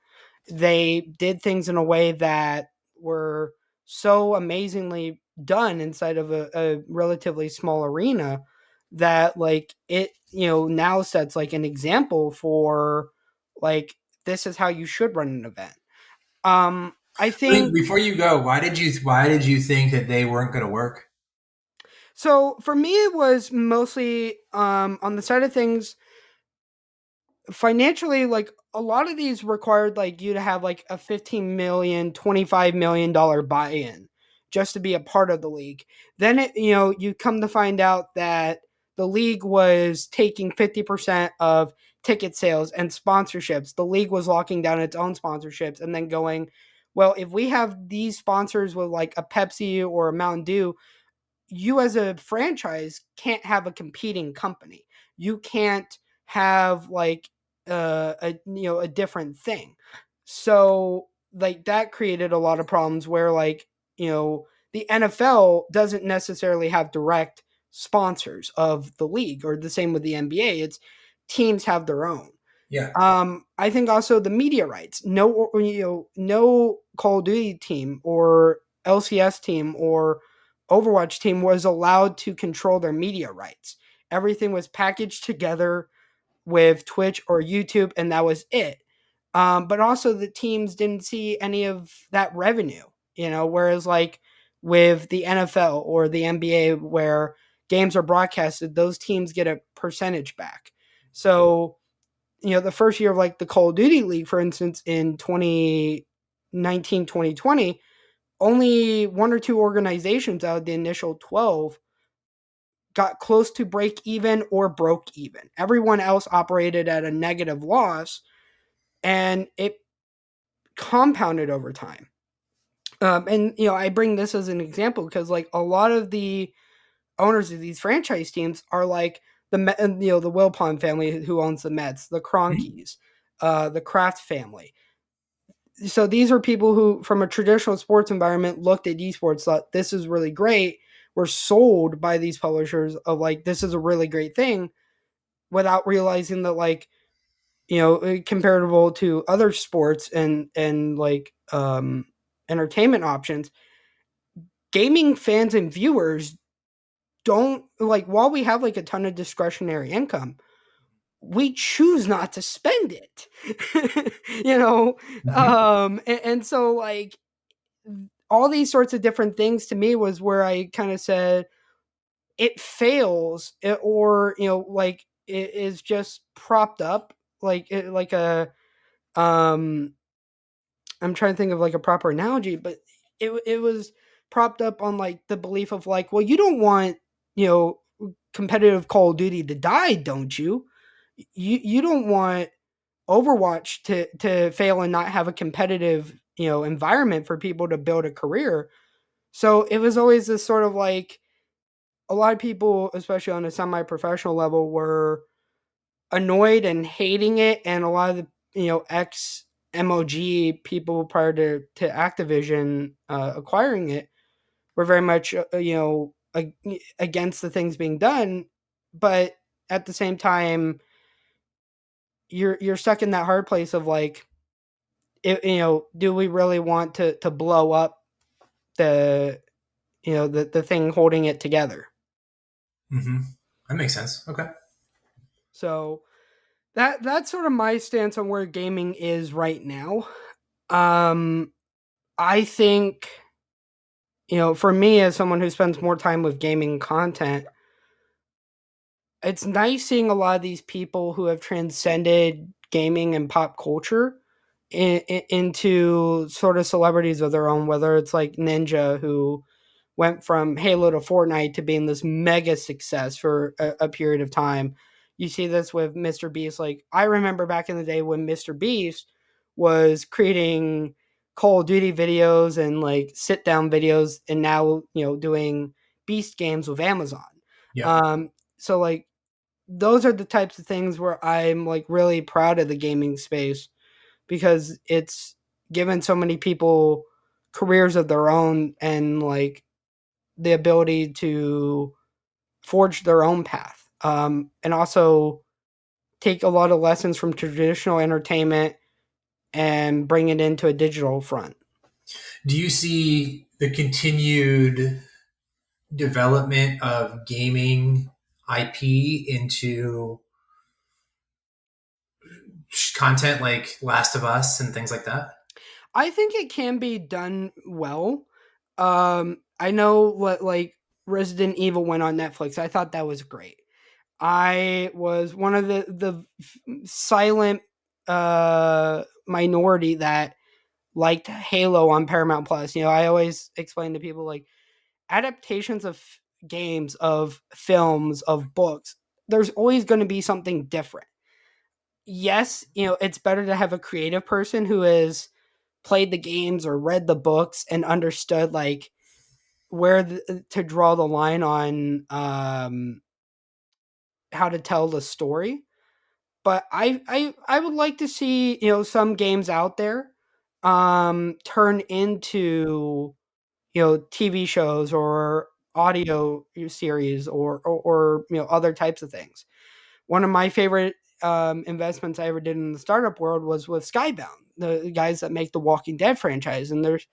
They did things in a way that were so amazingly done inside of a relatively small arena that like it, now sets like an example for like this is how you should run an event. I think Before you go, why did you think that they weren't going to work? so for me it was mostly on the side of things financially. Like a lot of these required like you to have like a 15 million, 25 million dollar buy-in just to be a part of the league. Then you come to find out that the league was taking 50% of ticket sales and sponsorships. The league was locking down its own sponsorships and then going, well, if we have these sponsors with like a Pepsi or a Mountain Dew, you as a franchise can't have a competing company. You can't have like a different thing. So like that created a lot of problems where like, the NFL doesn't necessarily have direct sponsors of the league, or the same with the NBA. It's teams have their own. Yeah. I think also the media rights. No Call of Duty team or LCS team or Overwatch team was allowed to control their media rights. Everything was packaged together with Twitch or YouTube, and that was it. But also, the teams didn't see any of that revenue. Whereas like with the NFL or the NBA, where games are broadcasted, those teams get a percentage back. So the first year of like the Call of Duty League, for instance, in 2019, 2020, only one or two organizations out of the initial 12 got close to break even or broke even. Everyone else operated at a negative loss, and it compounded over time. And I bring this as an example because like a lot of the owners of these franchise teams are like the Wilpon family who owns the Mets, the Cronkies, the Kraft family. So these are people who, from a traditional sports environment, looked at esports, thought this is really great. Were sold by these publishers of like this is a really great thing, without realizing that like comparable to other sports and like entertainment options, gaming fans and viewers don't like, while we have like a ton of discretionary income, we choose not to spend it. you know Mhm. and so like all these sorts of different things to me was where I kind of said it fails, or like it is just propped up like like a um I'm trying to think of like a proper analogy, but it was propped up on like the belief of like, well, you don't want you know competitive Call of Duty to die, don't you? You don't want Overwatch to fail and not have a competitive environment for people to build a career. So it was always this sort of like a lot of people, especially on a semi-professional level, were annoyed and hating it, and a lot of the ex MOG people prior to Activision acquiring it were very much against the things being done, but at the same time, you're stuck in that hard place of like, do we really want to blow up the the thing holding it together? Mm-hmm. That makes sense. Okay. So that's sort of my stance on where gaming is right now. Um, I think for me as someone who spends more time with gaming content, it's nice seeing a lot of these people who have transcended gaming and pop culture into sort of celebrities of their own, whether it's like Ninja, who went from Halo to Fortnite to being this mega success for a period of time. You see this with Mr. Beast. Like, I remember back in the day when Mr. Beast was creating Call of Duty videos and like sit down videos, and now, doing Beast games with Amazon. Yep. So like, those are the types of things where I'm like really proud of the gaming space, because it's given so many people careers of their own and like the ability to forge their own path, and also take a lot of lessons from traditional entertainment and bring it into a digital front. Do you see the continued development of gaming IP into content like Last of Us and things like that? I think it can be done well. I know what like Resident Evil went on Netflix. I thought that was great. I was one of the silent minority that liked Halo on Paramount Plus. I always explain to people like adaptations of games, of films, of books. There's always going to be something different. Yes, it's better to have a creative person who has played the games or read the books and understood like where to draw the line on how to tell the story. But I would like to see some games out there turn into TV shows or audio series, or other types of things. One of my favorite investments I ever did in the startup world was with Skybound, the guys that make the Walking Dead franchise, and there's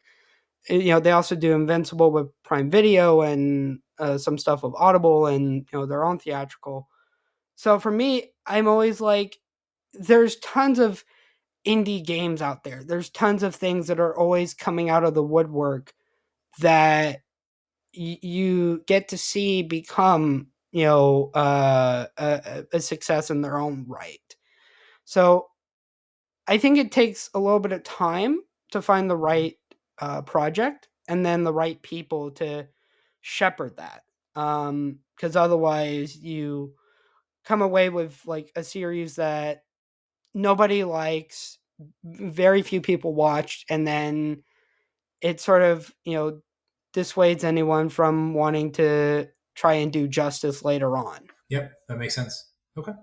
they also do Invincible with Prime Video, and some stuff with Audible, and their own theatrical. So for me, I'm always like, there's tons of indie games out there. There's tons of things that are always coming out of the woodwork that you get to see become a success in their own right. So I think it takes a little bit of time to find the right project, and then the right people to shepherd that, because otherwise you come away with like a series that nobody likes, very few people watched, and then it sort of dissuades anyone from wanting to try and do justice later on. Yep, that makes sense. Okay.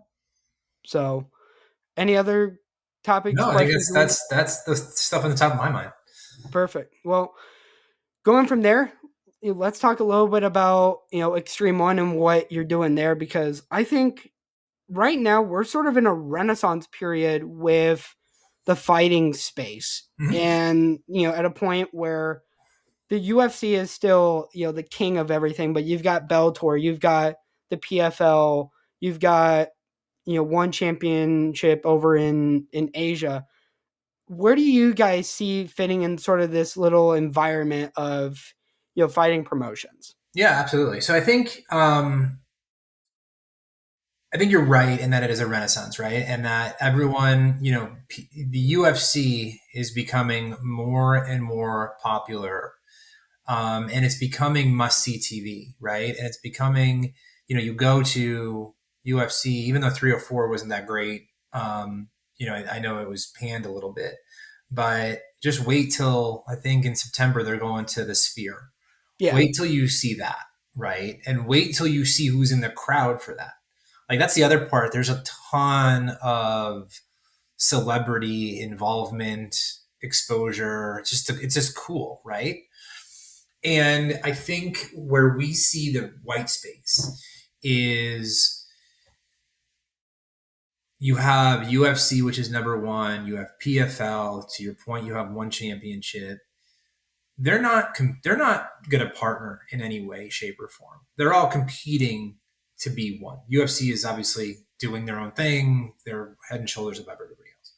So, any other topics, No, I think questions that's you want? that's that's the stuff on the top of my mind. Perfect. Well, going from there, let's talk a little bit about Xtreme One and what you're doing there, because I think right now we're sort of in a renaissance period with the fighting space, Mhm. and at a point where the UFC is still the king of everything, but you've got Bellator, you've got the PFL, you've got one championship over in Asia. Where do you guys see fitting in sort of this little environment of fighting promotions? Yeah, absolutely. So I think you're right in that it is a renaissance, right? And that everyone, the UFC is becoming more and more popular, and it's becoming must see TV, right? And it's becoming, you go to UFC, even though 304 wasn't that great. I know it was panned a little bit, but just wait till I think in September they're going to the Sphere, Yeah. Wait till you see that, right? And wait till you see who's in the crowd for that. Like that's the other part. There's a ton of celebrity involvement, exposure. It's just cool, right? And I think where we see the white space is you have UFC, which is number one. You have PFL. To your point, you have one championship. They're not going to partner in any way, shape, or form. They're all competing to be one. UFC is obviously doing their own thing. They're head and shoulders above everybody else.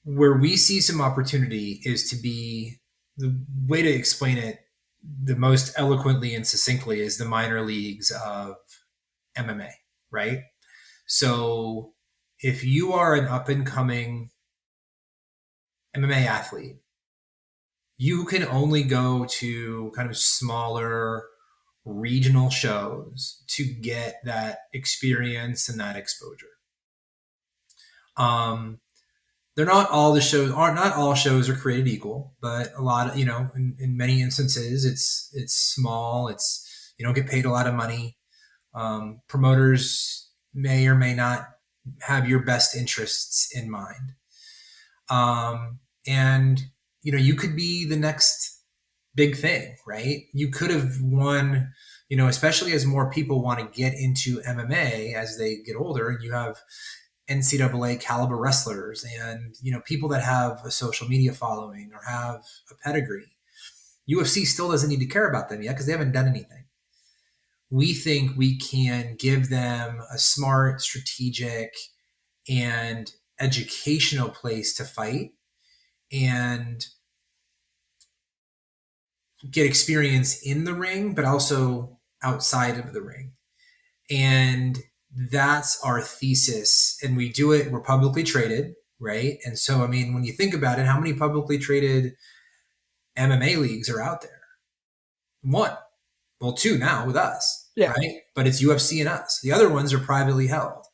Where we see some opportunity is to be the way to explain it the most eloquently and succinctly is the minor leagues of MMA, right? So if you are an up and coming MMA athlete, you can only go to kind of smaller regional shows to get that experience and that exposure. Um, they're not all the shows are not all shows are created equal, but a lot of in many instances it's small. It's you don't get paid a lot of money. Promoters may or may not have your best interests in mind. And you could be the next big thing, right? You could have won, especially as more people want to get into MMA as they get older, and you have NCAA caliber wrestlers and people that have a social media following or have a pedigree. UFC still doesn't need to care about them yet because they haven't done anything. We think we can give them a smart, strategic, and educational place to fight and get experience in the ring, but also outside of the ring. And that's our thesis. And we do it, we're publicly traded, right? And so, I mean, when you think about it, how many publicly traded MMA leagues are out there? One. Well, two now with us, Yeah. right? But it's UFC and us. The other ones are privately held.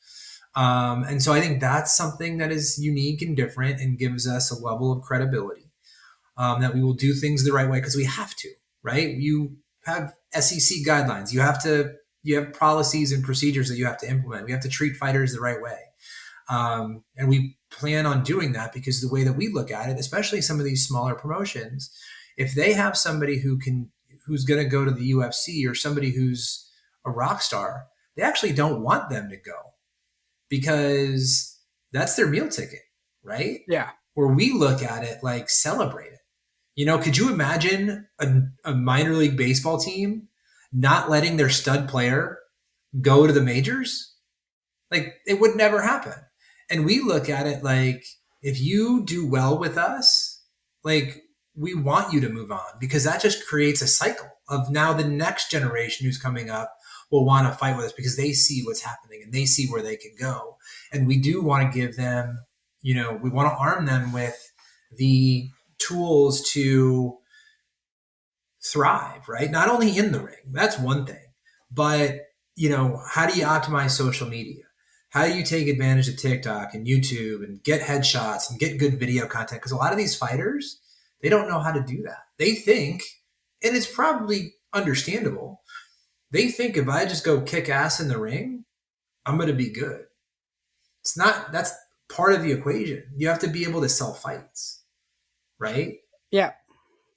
And so I think that's something that is unique and different and gives us a level of credibility that we will do things the right way because we have to, right? You have SEC guidelines. You have policies and procedures that you have to implement. We have to treat fighters the right way. And we plan on doing that because the way that we look at it, especially some of these smaller promotions, if they have somebody who's going to go to the UFC or somebody who's a rock star, they actually don't want them to go because that's their meal ticket, right? Yeah. Where we look at it like celebrate it. Could you imagine a minor league baseball team not letting their stud player go to the majors? Like it would never happen. And we look at it like if you do well with us, like we want you to move on because that just creates a cycle of now the next generation who's coming up will want to fight with us because they see what's happening and they see where they can go. And we do want to give them, we want to arm them with the tools to thrive, right? Not only in the ring, that's one thing, but how do you optimize social media? How do you take advantage of TikTok and YouTube and get headshots and get good video content? Because a lot of these fighters, they don't know how to do that. They think, and it's probably understandable, they think if I just go kick ass in the ring, I'm going to be good. It's not, that's part of the equation. You have to be able to sell fights, right? Yeah.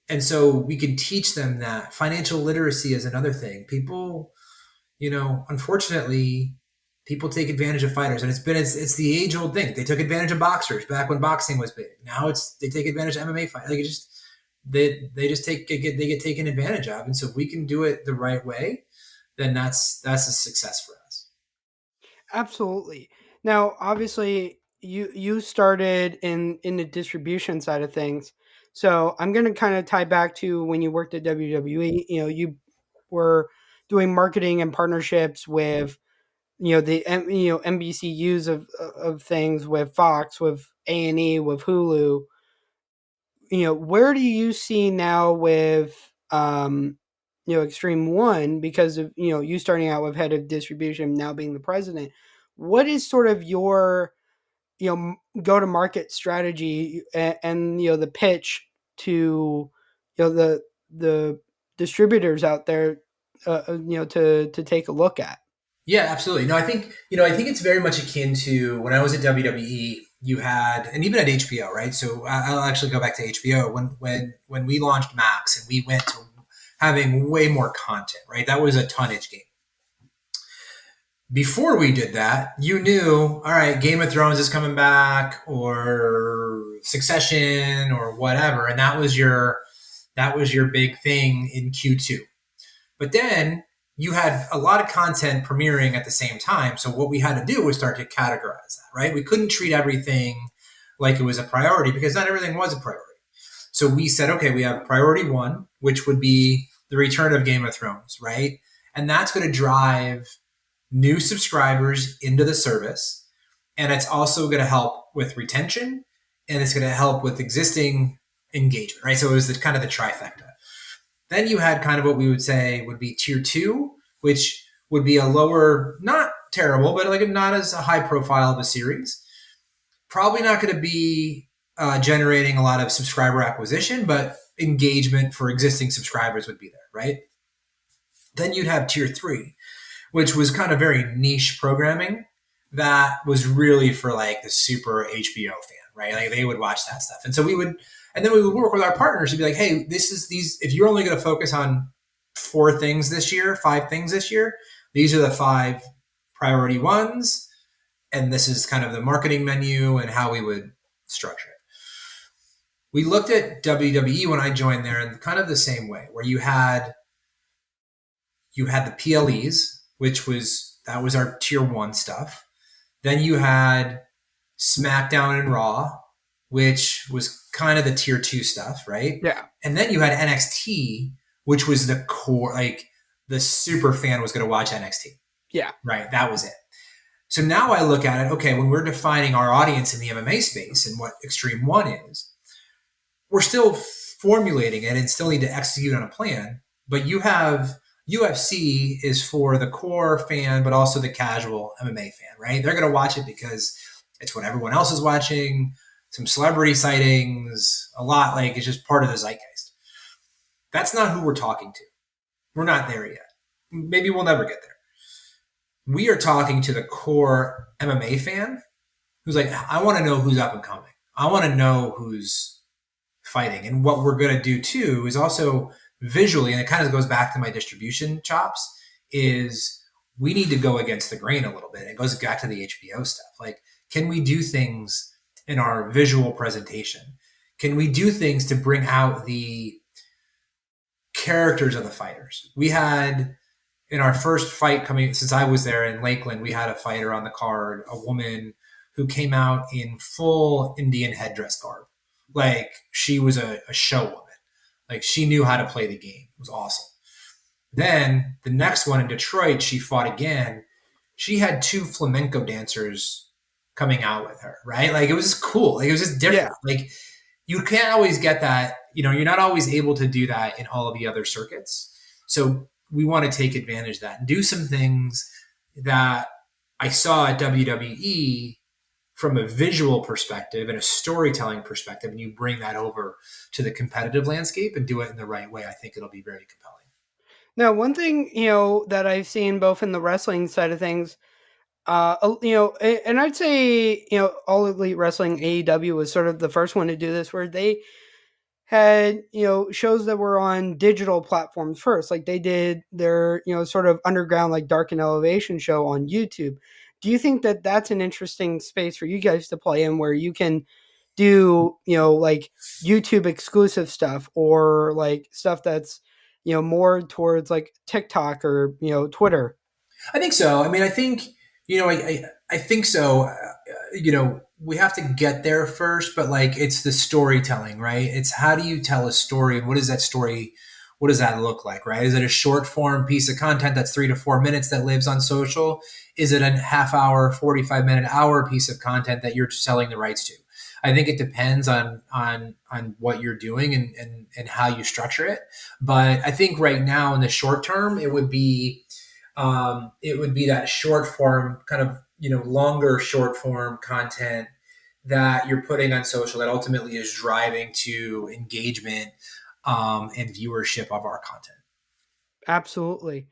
And so we can teach them that. Financial literacy is another thing. People, unfortunately, people take advantage of fighters, and it's the age old thing. They took advantage of boxers back when boxing was big. Now they take advantage of MMA fighters. Like they get taken advantage of. And so if we can do it the right way, then that's a success for us. Absolutely. Now, obviously, you started in the distribution side of things, so I'm going to kind of tie back to when you worked at WWE. You were doing marketing and partnerships with the NBCUs of things, with Fox, with A&E, with Hulu. Where do you see now with Xtreme One, because of you starting out with head of distribution, now being the president? What is sort of your go to market strategy and the pitch to the distributors out there, to take a look at. Yeah, absolutely. No, I think it's very much akin to when I was at WWE. You had, and even at HBO, right? So I'll actually go back to HBO when we launched Max and we went to having way more content, right? That was a tonnage game. Before we did that, you knew, all right, Game of Thrones is coming back, or Succession, or whatever, and that was your big thing in Q2. But then you had a lot of content premiering at the same time. So what we had to do was start to categorize that, right? We couldn't treat everything like it was a priority because not everything was a priority. So we said, okay, we have priority one, which would be the return of Game of Thrones, right? And that's going to drive new subscribers into the service. And it's also going to help with retention, and it's going to help with existing engagement, right? So it was kind of the trifecta. Then you had kind of what we would say would be tier two, which would be a lower, not terrible, but like not as a high profile of a series. Probably not going to be generating a lot of subscriber acquisition, but engagement for existing subscribers would be there, right? Then you'd have tier three, which was kind of very niche programming that was really for like the super HBO fan, right? Like they would watch that stuff. And then we would work with our partners to be like, hey, if you're only going to focus on 5 things this year, these are the 5 priority ones. And this is kind of the marketing menu and how we would structure it. We looked at WWE when I joined there in kind of the same way, where you had the PLEs, that was our tier one stuff. Then you had SmackDown and Raw, which was kind of the tier two stuff, right? Yeah. And then you had NXT, which was the core, like the super fan was going to watch NXT. Yeah. Right. That was it. So now I look at it, okay, when we're defining our audience in the MMA space and what Xtreme One is, we're still formulating it and still need to execute on a plan. But you have UFC is for the core fan, but also the casual MMA fan, right? They're going to watch it because it's what everyone else is watching, some celebrity sightings, a lot, like it's just part of the zeitgeist. That's not who we're talking to. We're not there yet. Maybe we'll never get there. We are talking to the core MMA fan who's like, I want to know who's up and coming. I want to know who's fighting. And what we're going to do too is also visually, and it kind of goes back to my distribution chops, is we need to go against the grain a little bit. It goes back to the HBO stuff. Like, can we do things in our visual presentation? Can we do things to bring out the characters of the fighters? We had, in our first fight coming, since I was there in Lakeland, we had a fighter on the card, a woman who came out in full Indian headdress garb. Like she was a show woman. Like she knew how to play the game. It was awesome. Then the next one in Detroit, she fought again. She had 2 flamenco dancers coming out with her, right? Like it was just cool. Like it was just different. Yeah. Like you can't always get that, you're not always able to do that in all of the other circuits. So we want to take advantage of that and do some things that I saw at WWE from a visual perspective and a storytelling perspective, and you bring that over to the competitive landscape and do it in the right way. I think it'll be very compelling. Now, one thing, that I've seen both in the wrestling side of things, and I'd say, All Elite Wrestling, AEW, was sort of the first one to do this, where they had, shows that were on digital platforms first. Like they did their, sort of underground, like Dark and Elevation show on YouTube. Do you think that that's an interesting space for you guys to play in, where you can do, like YouTube exclusive stuff, or like stuff that's, more towards like TikTok or, Twitter? I think so. I mean, I think, I think so. We have to get there first, but like it's the storytelling, right? It's how do you tell a story, and what is that story? What does that look like, right? Is it a short form piece of content that's 3 to 4 minutes that lives on social? Is it a half hour, 45-minute, hour piece of content that you're selling the rights to? I think it depends on what you're doing and how you structure it. But I think right now in the short term, it would be that short form kind of, longer short form content that you're putting on social that ultimately is driving to engagement and viewership of our content. Absolutely.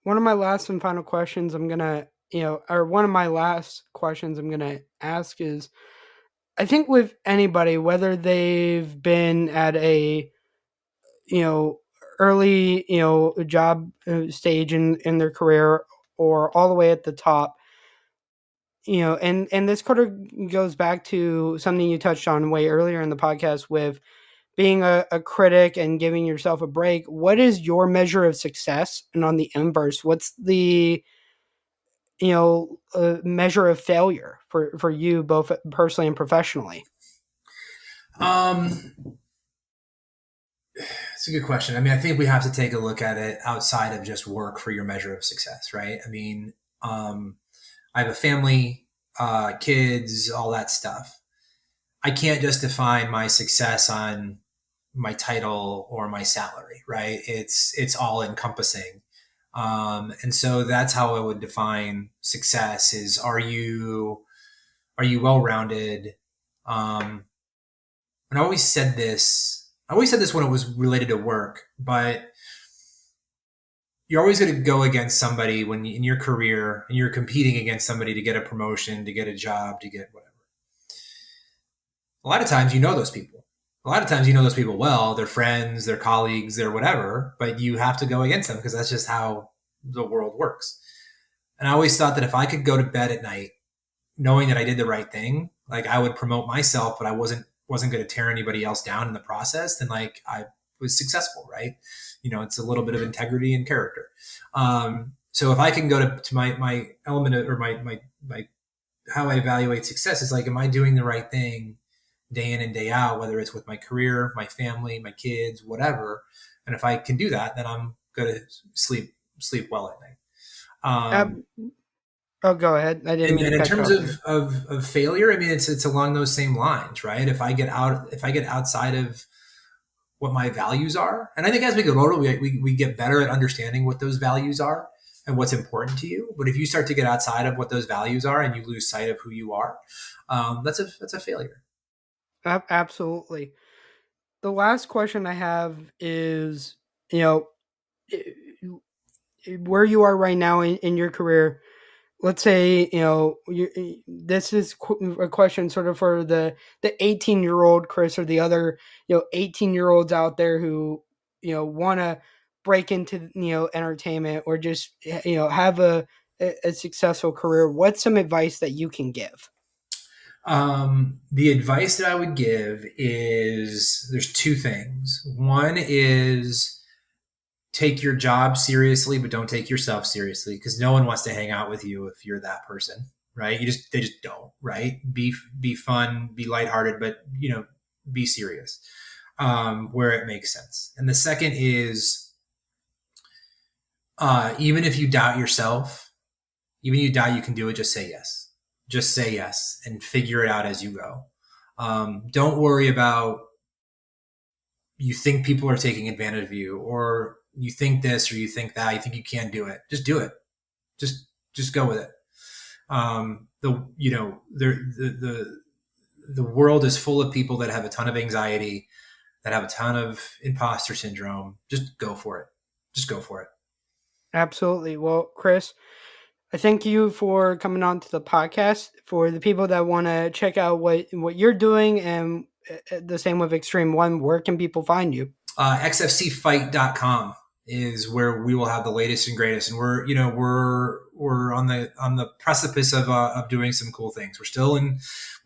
One of my last and final questions one of my last questions I'm going to ask is, I think with anybody, whether they've been at a, you know, early, job stage in their career or all the way at the top, and this kind of goes back to something you touched on way earlier in the podcast with being a critic and giving yourself a break. What is your measure of success? And on the inverse, what's the measure of failure for you both personally and professionally? Um, it's a good question. I mean, I think we have to take a look at it outside of just work for your measure of success, right? I mean, I have a family, kids, all that stuff. I can't just define my success on my title or my salary, right? It's all encompassing. And so that's how I would define success is are you well rounded? And I always said this when it was related to work, but you're always going to go against somebody when in your career and you're competing against somebody to get a promotion, to get a job, to get whatever. A lot of times you know those people. A lot of times you know those people well, they're friends, they're colleagues, they're whatever, but you have to go against them because that's just how the world works. And I always thought that if I could go to bed at night knowing that I did the right thing, like I would promote myself, but I wasn't going to tear anybody else down in the process, then like I was successful, right? It's a little bit of integrity and character. So if I can go to my element of, or my how I evaluate success is like, am I doing the right thing day in and day out, whether it's with my career, my family, my kids, whatever. And if I can do that, then I'm going to sleep well at night. Um, oh, go ahead. I didn't And, mean to and in cut you terms off there. of failure, I mean, it's along those same lines, right? If I get outside of what my values are, and I think as we get older, we get better at understanding what those values are and what's important to you. But if you start to get outside of what those values are and you lose sight of who you are, that's a failure. Absolutely. The last question I have is, you know, where you are right now in your career. Let's say, this is a question sort of for the 18-year-old Chris or the other 18-year-olds out there who want to break into entertainment or just have a successful career. What's some advice that you can give? The advice that I would give is there's two things. One is take your job seriously, but don't take yourself seriously because no one wants to hang out with you if you're that person, right? They just don't, right? Be fun, be lighthearted, but be serious where it makes sense. And the second is even if you doubt yourself, even if you doubt you can do it, just say yes. Just say yes and figure it out as you go. Don't worry about you think people are taking advantage of you or you think this or you think that, you think you can't do it. Just do it. Just go with it. The world is full of people that have a ton of anxiety, that have a ton of imposter syndrome. Just go for it. Just go for it. Absolutely. Well, Chris, I thank you for coming on to the podcast. For the people that want to check out what you're doing, and the same with Xtreme One, where can people find you? XFCfight.com is where we will have the latest and greatest, and we're on the precipice of doing some cool things. We're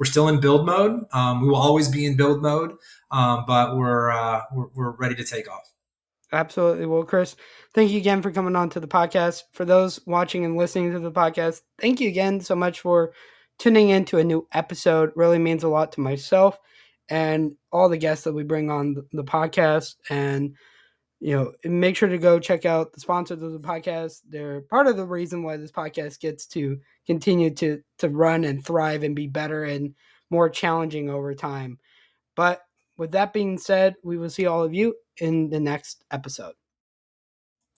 still in build mode. We will always be in build mode, but we're ready to take off. Absolutely. Well, Chris, thank you again for coming on to the podcast. For those watching and listening to the podcast, thank you again so much for tuning in to a new episode. Really means a lot to myself and all the guests that we bring on the podcast. And, make sure to go check out the sponsors of the podcast. They're part of the reason why this podcast gets to continue to run and thrive and be better and more challenging over time. But with that being said, we will see all of you in the next episode.